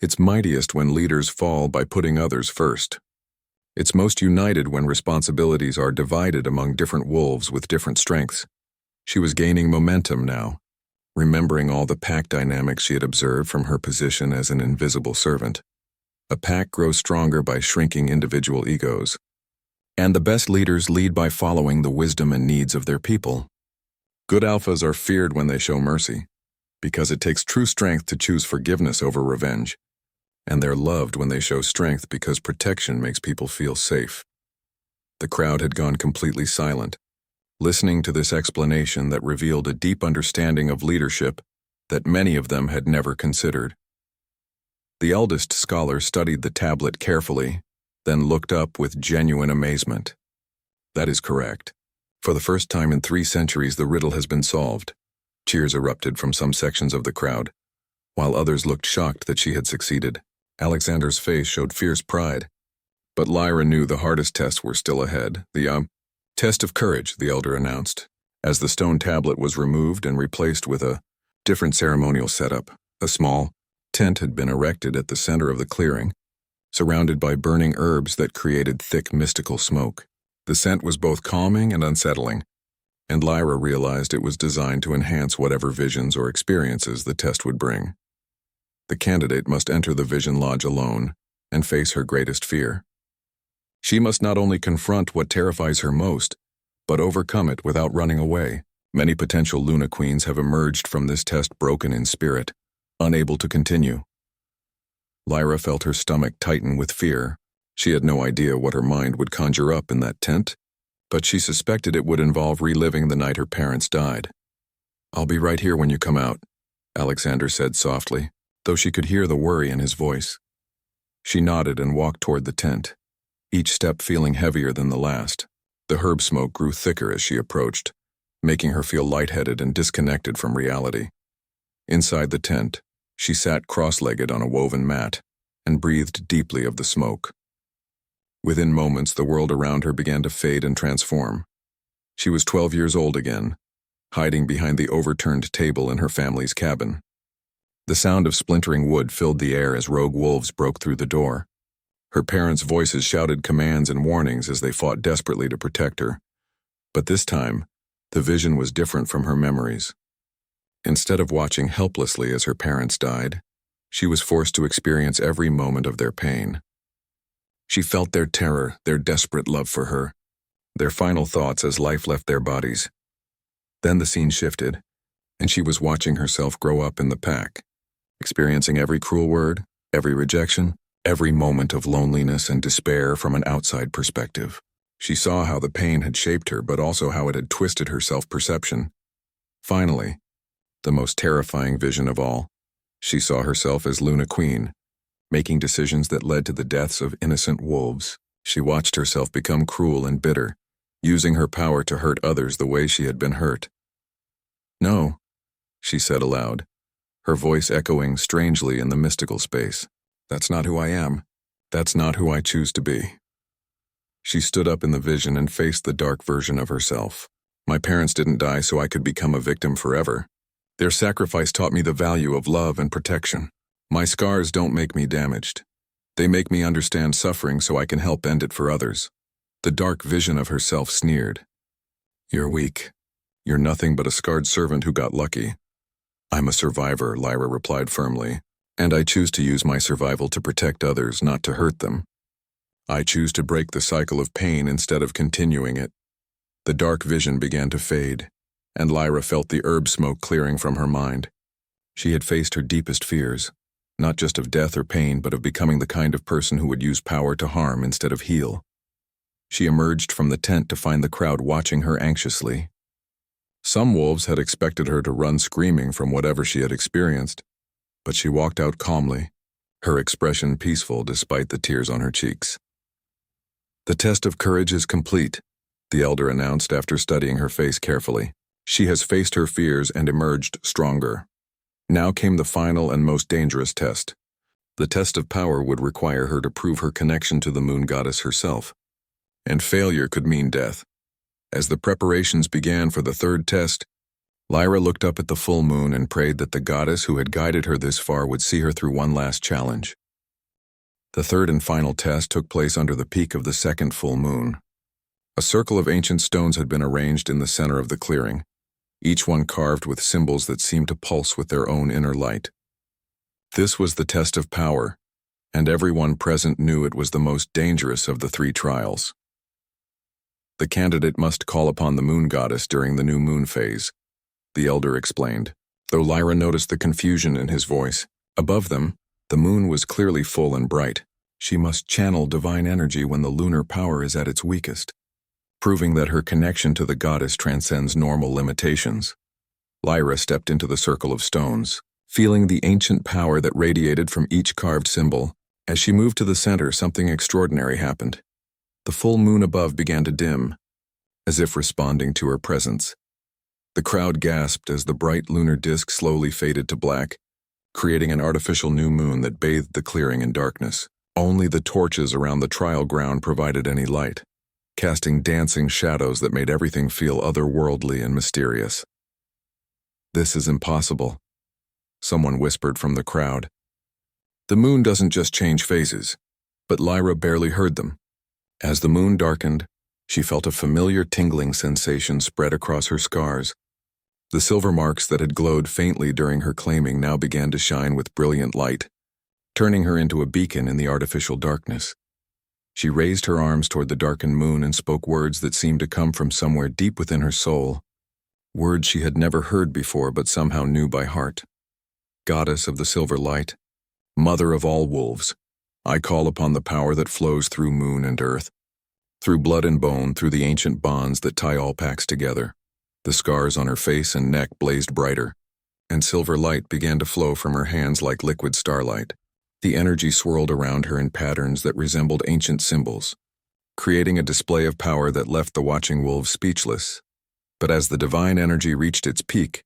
It's mightiest when leaders fall by putting others first. It's most united when responsibilities are divided among different wolves with different strengths. She was gaining momentum now, remembering all the pack dynamics she had observed from her position as an invisible servant. A pack grows stronger by shrinking individual egos. And the best leaders lead by following the wisdom and needs of their people. Good alphas are feared when they show mercy, because it takes true strength to choose forgiveness over revenge. And they're loved when they show strength because protection makes people feel safe. The crowd had gone completely silent, listening to this explanation that revealed a deep understanding of leadership that many of them had never considered. The eldest scholar studied the tablet carefully, then looked up with genuine amazement. That is correct. For the first time in 3 centuries, the riddle has been solved. Cheers erupted from some sections of the crowd, while others looked shocked that she had succeeded. Alexander's face showed fierce pride. But Lyra knew the hardest tests were still ahead. The test of courage, the elder announced, as the stone tablet was removed and replaced with a different ceremonial setup. A small tent had been erected at the center of the clearing, surrounded by burning herbs that created thick mystical smoke. The scent was both calming and unsettling, and Lyra realized it was designed to enhance whatever visions or experiences the test would bring. The candidate must enter the Vision Lodge alone and face her greatest fear. She must not only confront what terrifies her most, but overcome it without running away. Many potential Luna Queens have emerged from this test broken in spirit, unable to continue. Lyra felt her stomach tighten with fear. She had no idea what her mind would conjure up in that tent, but she suspected it would involve reliving the night her parents died. I'll be right here when you come out, Alexander said softly, though she could hear the worry in his voice. She nodded and walked toward the tent, each step feeling heavier than the last. The herb smoke grew thicker as she approached, making her feel lightheaded and disconnected from reality. Inside the tent, she sat cross-legged on a woven mat and breathed deeply of the smoke. Within moments, the world around her began to fade and transform. She was 12 years old again, hiding behind the overturned table in her family's cabin. The sound of splintering wood filled the air as rogue wolves broke through the door. Her parents' voices shouted commands and warnings as they fought desperately to protect her. But this time, the vision was different from her memories. Instead of watching helplessly as her parents died, she was forced to experience every moment of their pain. She felt their terror, their desperate love for her, their final thoughts as life left their bodies. Then the scene shifted, and she was watching herself grow up in the pack, experiencing every cruel word, every rejection, every moment of loneliness and despair from an outside perspective. She saw how the pain had shaped her, but also how it had twisted her self-perception. Finally, the most terrifying vision of all, she saw herself as Luna Queen, making decisions that led to the deaths of innocent wolves. She watched herself become cruel and bitter, using her power to hurt others the way she had been hurt. "No," she said aloud, her voice echoing strangely in the mystical space. "That's not who I am. That's not who I choose to be." She stood up in the vision and faced the dark version of herself. "My parents didn't die so I could become a victim forever. Their sacrifice taught me the value of love and protection. My scars don't make me damaged. They make me understand suffering so I can help end it for others." The dark vision of herself sneered. "You're weak. You're nothing but a scarred servant who got lucky." "I'm a survivor," Lyra replied firmly, "and I choose to use my survival to protect others, not to hurt them. I choose to break the cycle of pain instead of continuing it." The dark vision began to fade, and Lyra felt the herb smoke clearing from her mind. She had faced her deepest fears, not just of death or pain, but of becoming the kind of person who would use power to harm instead of heal. She emerged from the tent to find the crowd watching her anxiously. Some wolves had expected her to run screaming from whatever she had experienced, but she walked out calmly, her expression peaceful despite the tears on her cheeks. "The test of courage is complete," the elder announced after studying her face carefully. "She has faced her fears and emerged stronger. Now came the final and most dangerous test. The test of power would require her to prove her connection to the moon goddess herself, and failure could mean death. As the preparations began for the third test, Lyra looked up at the full moon and prayed that the goddess who had guided her this far would see her through one last challenge. The third and final test took place under the peak of the second full moon. A circle of ancient stones had been arranged in the center of the clearing, each one carved with symbols that seemed to pulse with their own inner light. This was the test of power, and everyone present knew it was the most dangerous of the three trials. The candidate must call upon the moon goddess during the new moon phase, the elder explained, though Lyra noticed the confusion in his voice. Above them, the moon was clearly full and bright. She must channel divine energy when the lunar power is at its weakest, proving that her connection to the goddess transcends normal limitations. Lyra stepped into the circle of stones, feeling the ancient power that radiated from each carved symbol. As she moved to the center, something extraordinary happened. The full moon above began to dim, as if responding to her presence. The crowd gasped as the bright lunar disk slowly faded to black, creating an artificial new moon that bathed the clearing in darkness. Only the torches around the trial ground provided any light, casting dancing shadows that made everything feel otherworldly and mysterious. "This is impossible," someone whispered from the crowd. "The moon doesn't just change phases," but Lyra barely heard them. As the moon darkened, she felt a familiar tingling sensation spread across her scars. The silver marks that had glowed faintly during her claiming now began to shine with brilliant light, turning her into a beacon in the artificial darkness. She raised her arms toward the darkened moon and spoke words that seemed to come from somewhere deep within her soul, words she had never heard before but somehow knew by heart. "Goddess of the silver light, mother of all wolves, I call upon the power that flows through moon and earth, through blood and bone, through the ancient bonds that tie all packs together." The scars on her face and neck blazed brighter, and silver light began to flow from her hands like liquid starlight. The energy swirled around her in patterns that resembled ancient symbols, creating a display of power that left the watching wolves speechless. But as the divine energy reached its peak,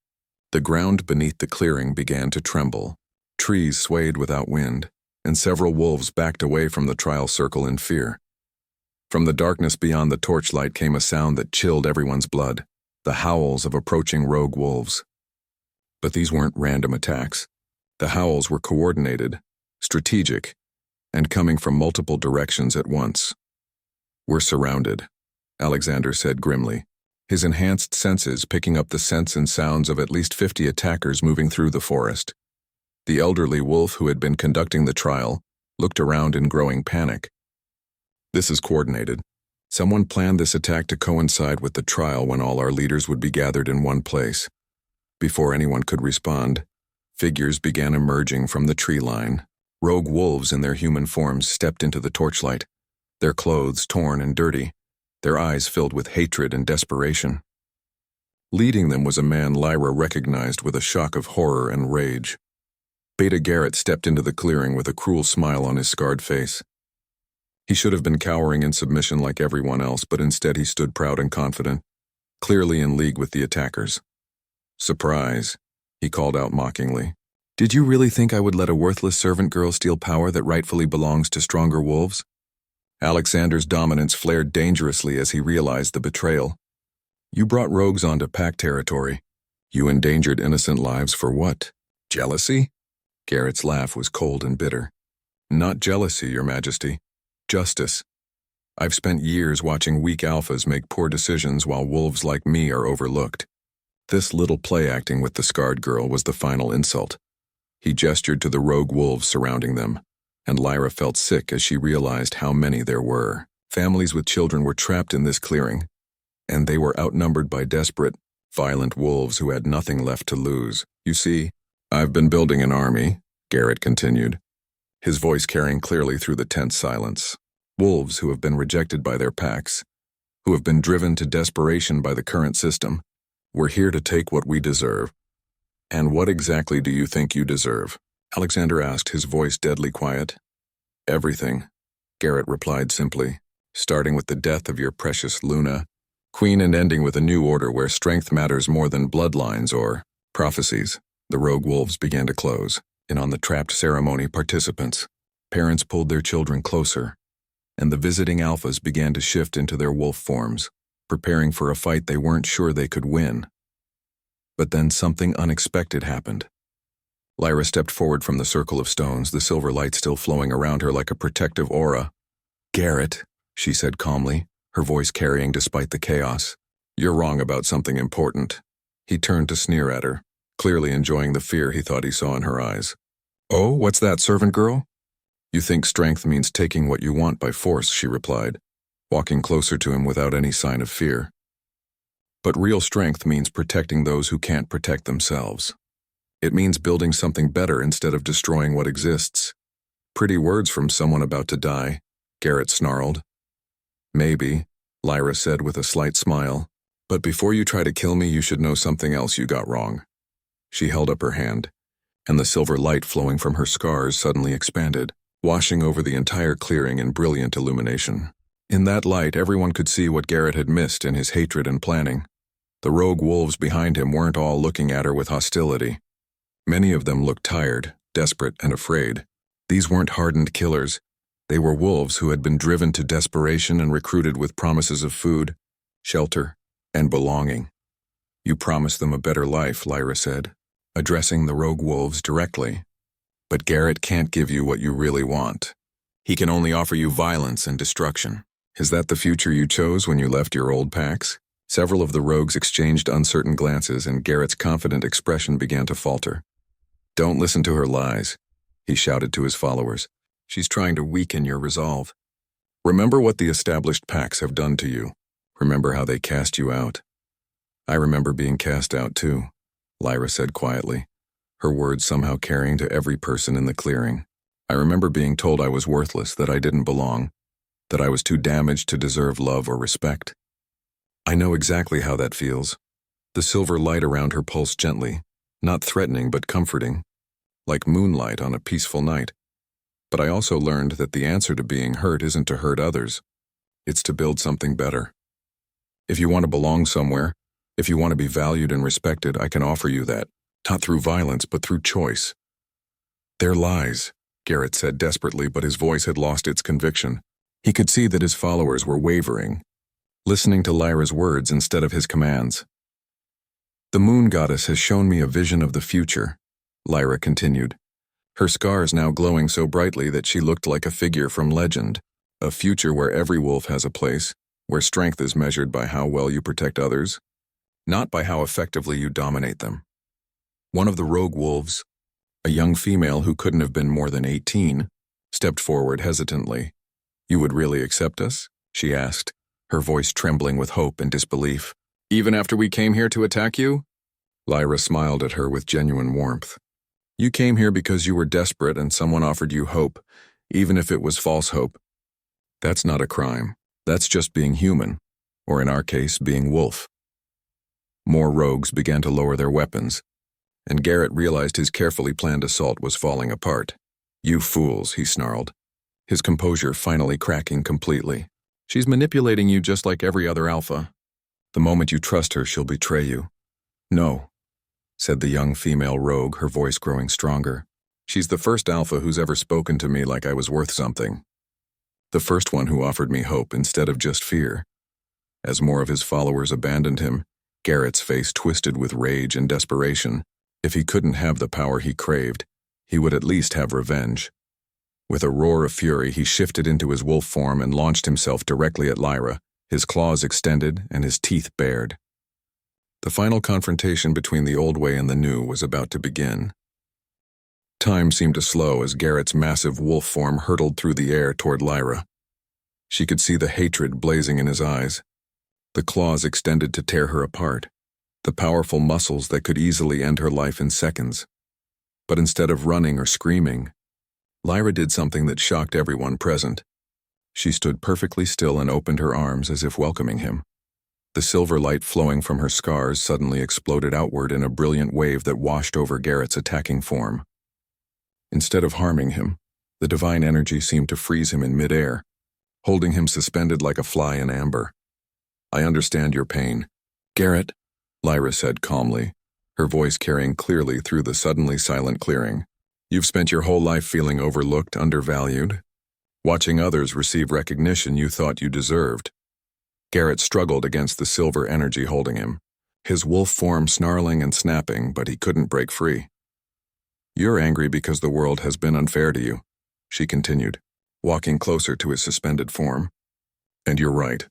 the ground beneath the clearing began to tremble. Trees swayed without wind, and several wolves backed away from the trial circle in fear. From the darkness beyond the torchlight came a sound that chilled everyone's blood, the howls of approaching rogue wolves. But these weren't random attacks. The howls were coordinated, strategic, and coming from multiple directions at once. "We're surrounded," Alexander said grimly, his enhanced senses picking up the scents and sounds of at least 50 attackers moving through the forest. The elderly wolf who had been conducting the trial looked around in growing panic. This is coordinated. Someone planned this attack to coincide with the trial when all our leaders would be gathered in one place. Before anyone could respond, figures began emerging from the tree line. Rogue wolves in their human forms stepped into the torchlight, their clothes torn and dirty, their eyes filled with hatred and desperation. Leading them was a man Lyra recognized with a shock of horror and rage. Beta Garrett stepped into the clearing with a cruel smile on his scarred face. He should have been cowering in submission like everyone else, but instead he stood proud and confident, clearly in league with the attackers. "Surprise," he called out mockingly. "Did you really think I would let a worthless servant girl steal power that rightfully belongs to stronger wolves?" Alexander's dominance flared dangerously as he realized the betrayal. "You brought rogues onto pack territory. You endangered innocent lives for what? Jealousy?" Garrett's laugh was cold and bitter. "Not jealousy, Your Majesty. Justice. I've spent years watching weak alphas make poor decisions while wolves like me are overlooked." This little play acting with the scarred girl was the final insult. He gestured to the rogue wolves surrounding them, and Lyra felt sick as she realized how many there were. Families with children were trapped in this clearing, and they were outnumbered by desperate, violent wolves who had nothing left to lose. "You see, I've been building an army," Garrett continued, his voice carrying clearly through the tense silence. "Wolves who have been rejected by their packs, who have been driven to desperation by the current system. We're here to take what we deserve." "And what exactly do you think you deserve?" Alexander asked, his voice deadly quiet. "Everything," Garrett replied simply, "starting with the death of your precious Luna, Queen, and ending with a new order where strength matters more than bloodlines or prophecies." The rogue wolves began to close in on the trapped ceremony participants. Parents pulled their children closer, and the visiting alphas began to shift into their wolf forms, preparing for a fight they weren't sure they could win. But then something unexpected happened. Lyra stepped forward from the circle of stones, the silver light still flowing around her like a protective aura. "Garrett," she said calmly, her voice carrying despite the chaos, "you're wrong about something important." He turned to sneer at her, clearly enjoying the fear he thought he saw in her eyes. "Oh, what's that, servant girl?" "You think strength means taking what you want by force," she replied, walking closer to him without any sign of fear. "But real strength means protecting those who can't protect themselves. It means building something better instead of destroying what exists." "Pretty words from someone about to die," Garrett snarled. "Maybe," Lyra said with a slight smile, "but before you try to kill me, you should know something else you got wrong." She held up her hand, and the silver light flowing from her scars suddenly expanded, washing over the entire clearing in brilliant illumination. In that light, everyone could see what Garrett had missed in his hatred and planning. The rogue wolves behind him weren't all looking at her with hostility. Many of them looked tired, desperate, and afraid. These weren't hardened killers. They were wolves who had been driven to desperation and recruited with promises of food, shelter, and belonging. "You promised them a better life," Lyra said, addressing the rogue wolves directly. "But Garrett can't give you what you really want. He can only offer you violence and destruction." "Is that the future you chose when you left your old packs?" Several of the rogues exchanged uncertain glances, and Garrett's confident expression began to falter. "Don't listen to her lies," he shouted to his followers. "She's trying to weaken your resolve. Remember what the established packs have done to you. Remember how they cast you out." "I remember being cast out too," Lyra said quietly, her words somehow carrying to every person in the clearing. "I remember being told I was worthless, that I didn't belong, that I was too damaged to deserve love or respect. I know exactly how that feels." The silver light around her pulsed gently, not threatening but comforting, like moonlight on a peaceful night. "But I also learned that the answer to being hurt isn't to hurt others. It's to build something better. If you want to belong somewhere, if you want to be valued and respected, I can offer you that, not through violence, but through choice." "They're lies," Garrett said desperately, but his voice had lost its conviction. He could see that his followers were wavering, listening to Lyra's words instead of his commands. "The moon goddess has shown me a vision of the future," Lyra continued, her scars now glowing so brightly that she looked like a figure from legend. "A future where every wolf has a place, where strength is measured by how well you protect others, not by how effectively you dominate them." One of the rogue wolves, a young female who couldn't have been more than 18, stepped forward hesitantly, You would really accept us? She asked, her voice trembling with hope and disbelief. Even after we came here to attack you? Lyra smiled at her with genuine warmth. You came here because you were desperate and someone offered you hope, even if it was false hope. That's not a crime. That's just being human, or in our case, being wolf. More rogues began to lower their weapons, and Garrett realized his carefully planned assault was falling apart. You fools, he snarled, his composure finally cracking completely. She's manipulating you just like every other alpha. The moment you trust her, she'll betray you. No, said the young female rogue, her voice growing stronger. She's the first alpha who's ever spoken to me like I was worth something. The first one who offered me hope instead of just fear. As more of his followers abandoned him, Garrett's face twisted with rage and desperation. If he couldn't have the power he craved, he would at least have revenge. With a roar of fury, he shifted into his wolf form and launched himself directly at Lyra, his claws extended and his teeth bared. The final confrontation between the old way and the new was about to begin. Time seemed to slow as Garrett's massive wolf form hurtled through the air toward Lyra. She could see the hatred blazing in his eyes. The claws extended to tear her apart, the powerful muscles that could easily end her life in seconds. But instead of running or screaming, Lyra did something that shocked everyone present. She stood perfectly still and opened her arms as if welcoming him. The silver light flowing from her scars suddenly exploded outward in a brilliant wave that washed over Garrett's attacking form. Instead of harming him, the divine energy seemed to freeze him in midair, holding him suspended like a fly in amber. I understand your pain, Garrett, Lyra said calmly, her voice carrying clearly through the suddenly silent clearing. You've spent your whole life feeling overlooked, undervalued, watching others receive recognition you thought you deserved. Garrett struggled against the silver energy holding him, his wolf form snarling and snapping, but he couldn't break free. You're angry because the world has been unfair to you, she continued, walking closer to his suspended form. And you're right.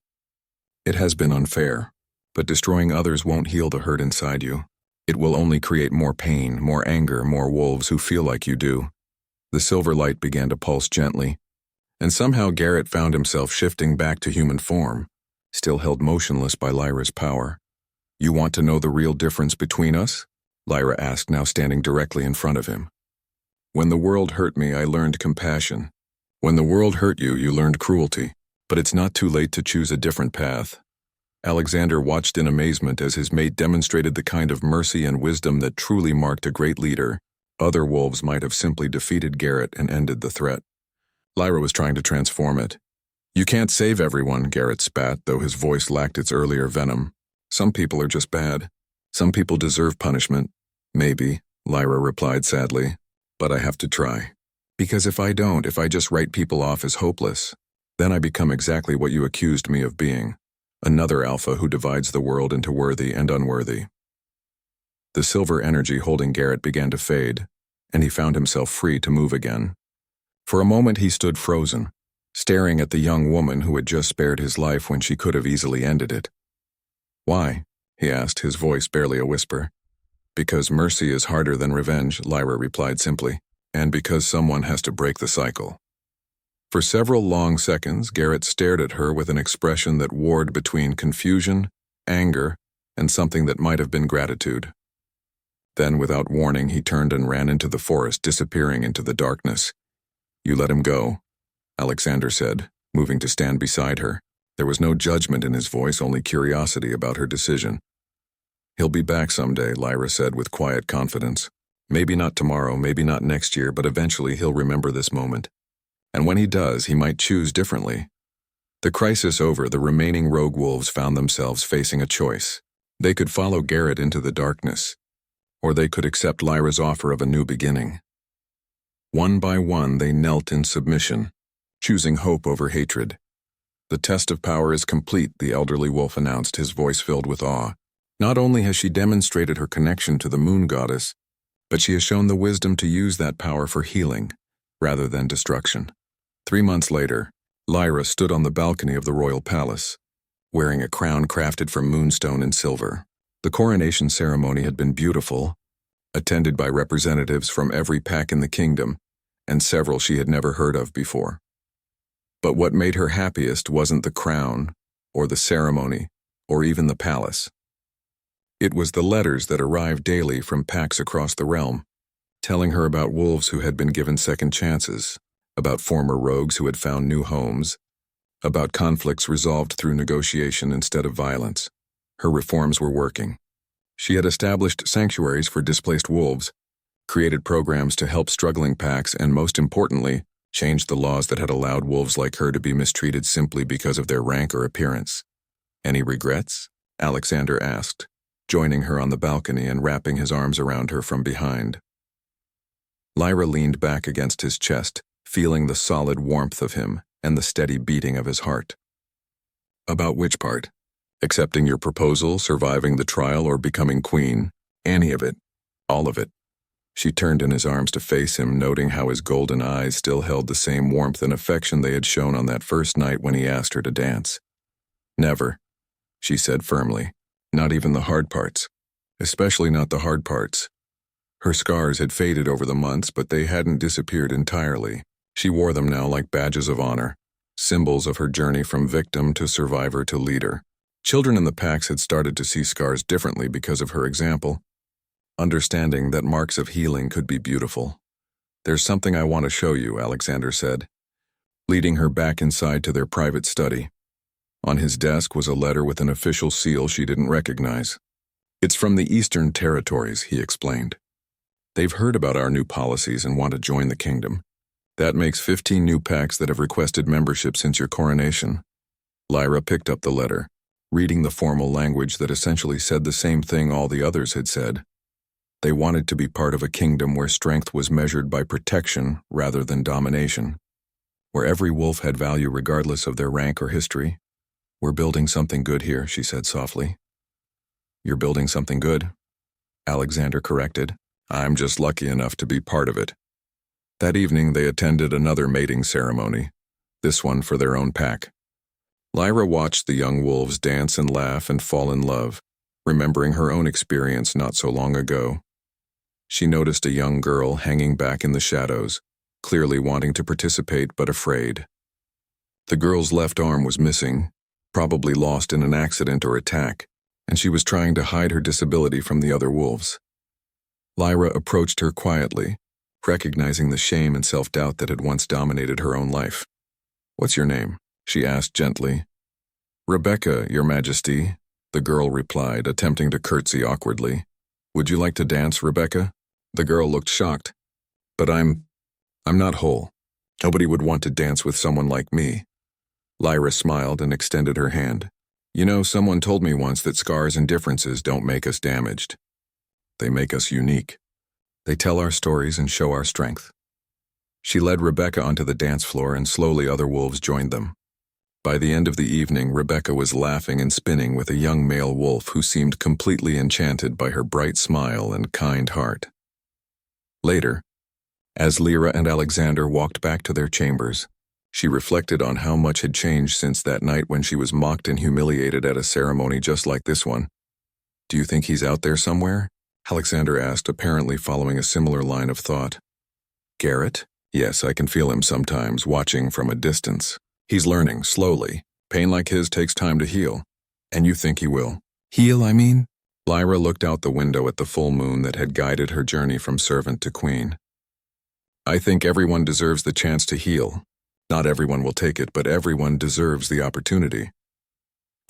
It has been unfair, but destroying others won't heal the hurt inside you. It will only create more pain, more anger, more wolves who feel like you do. The silver light began to pulse gently, and somehow Garrett found himself shifting back to human form, still held motionless by Lyra's power. You want to know the real difference between us? Lyra asked, now standing directly in front of him. When the world hurt me, I learned compassion. When the world hurt you, you learned cruelty. But it's not too late to choose a different path. Alexander watched in amazement as his mate demonstrated the kind of mercy and wisdom that truly marked a great leader. Other wolves might have simply defeated Garrett and ended the threat. Lyra was trying to transform it. You can't save everyone, Garrett spat, though his voice lacked its earlier venom. Some people are just bad. Some people deserve punishment. Maybe, Lyra replied sadly, but I have to try. Because if I just write people off as hopeless, then I become exactly what you accused me of being. Another alpha who divides the world into worthy and unworthy. The silver energy holding Garrett began to fade, and he found himself free to move again. For a moment he stood frozen, staring at the young woman who had just spared his life when she could have easily ended it. Why? He asked, his voice barely a whisper. Because mercy is harder than revenge, Lyra replied simply, and because someone has to break the cycle. For several long seconds, Garrett stared at her with an expression that warred between confusion, anger, and something that might have been gratitude. Then, without warning, he turned and ran into the forest, disappearing into the darkness. You let him go, Alexander said, moving to stand beside her. There was no judgment in his voice, only curiosity about her decision. He'll be back someday, Lyra said with quiet confidence. Maybe not tomorrow, maybe not next year, but eventually he'll remember this moment. And when he does, he might choose differently. The crisis over, the remaining rogue wolves found themselves facing a choice. They could follow Garrett into the darkness, or they could accept Lyra's offer of a new beginning. One by one, they knelt in submission, choosing hope over hatred. The test of power is complete, the elderly wolf announced, his voice filled with awe. Not only has she demonstrated her connection to the moon goddess, but she has shown the wisdom to use that power for healing, rather than destruction. 3 months later, Lyra stood on the balcony of the royal palace, wearing a crown crafted from moonstone and silver. The coronation ceremony had been beautiful, attended by representatives from every pack in the kingdom, and several she had never heard of before. But what made her happiest wasn't the crown, or the ceremony, or even the palace. It was the letters that arrived daily from packs across the realm, telling her about wolves who had been given second chances, about former rogues who had found new homes, about conflicts resolved through negotiation instead of violence. Her reforms were working. She had established sanctuaries for displaced wolves, created programs to help struggling packs, and most importantly, changed the laws that had allowed wolves like her to be mistreated simply because of their rank or appearance. Any regrets? Alexander asked, joining her on the balcony and wrapping his arms around her from behind. Lyra leaned back against his chest, feeling the solid warmth of him and the steady beating of his heart. About which part? Accepting your proposal, surviving the trial, or becoming queen? Any of it. All of it. She turned in his arms to face him, noting how his golden eyes still held the same warmth and affection they had shown on that first night when he asked her to dance. Never, she said firmly. Not even the hard parts. Especially not the hard parts. Her scars had faded over the months, but they hadn't disappeared entirely. She wore them now like badges of honor, symbols of her journey from victim to survivor to leader. Children in the packs had started to see scars differently because of her example, understanding that marks of healing could be beautiful. There's something I want to show you, Alexander said, leading her back inside to their private study. On his desk was a letter with an official seal she didn't recognize. It's from the Eastern Territories, he explained. They've heard about our new policies and want to join the kingdom. That makes 15 new packs that have requested membership since your coronation. Lyra picked up the letter, reading the formal language that essentially said the same thing all the others had said. They wanted to be part of a kingdom where strength was measured by protection rather than domination, where every wolf had value regardless of their rank or history. We're building something good here, she said softly. You're building something good, Alexander corrected. I'm just lucky enough to be part of it. That evening they attended another mating ceremony, this one for their own pack. Lyra watched the young wolves dance and laugh and fall in love, remembering her own experience not so long ago. She noticed a young girl hanging back in the shadows, clearly wanting to participate but afraid. The girl's left arm was missing, probably lost in an accident or attack, and she was trying to hide her disability from the other wolves. Lyra approached her quietly, recognizing the shame and self-doubt that had once dominated her own life. What's your name? She asked gently. Rebecca, Your Majesty, the girl replied, attempting to curtsy awkwardly. Would you like to dance, Rebecca? The girl looked shocked. But I'm not whole. Nobody would want to dance with someone like me. Lyra smiled and extended her hand. You know, someone told me once that scars and differences don't make us damaged. They make us unique. They tell our stories and show our strength. She led Rebecca onto the dance floor and slowly other wolves joined them. By the end of the evening, Rebecca was laughing and spinning with a young male wolf who seemed completely enchanted by her bright smile and kind heart. Later, as Lyra and Alexander walked back to their chambers, she reflected on how much had changed since that night when she was mocked and humiliated at a ceremony just like this one. Do you think he's out there somewhere? Alexander asked, apparently following a similar line of thought. Garrett? Yes, I can feel him sometimes, watching from a distance. He's learning, slowly. Pain like his takes time to heal. And you think he will? Heal, I mean? Lyra looked out the window at the full moon that had guided her journey from servant to queen. I think everyone deserves the chance to heal. Not everyone will take it, but everyone deserves the opportunity.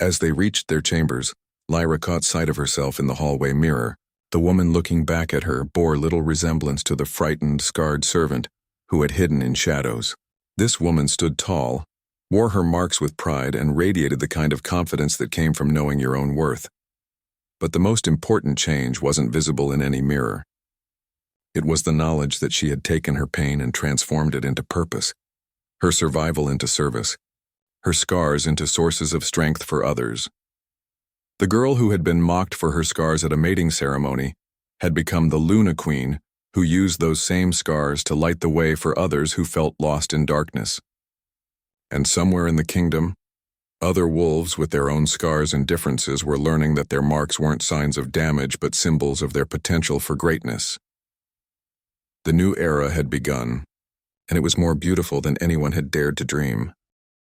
As they reached their chambers, Lyra caught sight of herself in the hallway mirror. The woman looking back at her bore little resemblance to the frightened, scarred servant who had hidden in shadows. This woman stood tall, wore her marks with pride, and radiated the kind of confidence that came from knowing your own worth. But the most important change wasn't visible in any mirror. It was the knowledge that she had taken her pain and transformed it into purpose, her survival into service, her scars into sources of strength for others. The girl who had been mocked for her scars at a mating ceremony had become the Luna Queen, who used those same scars to light the way for others who felt lost in darkness. And somewhere in the kingdom, other wolves with their own scars and differences were learning that their marks weren't signs of damage but symbols of their potential for greatness. The new era had begun, and it was more beautiful than anyone had dared to dream.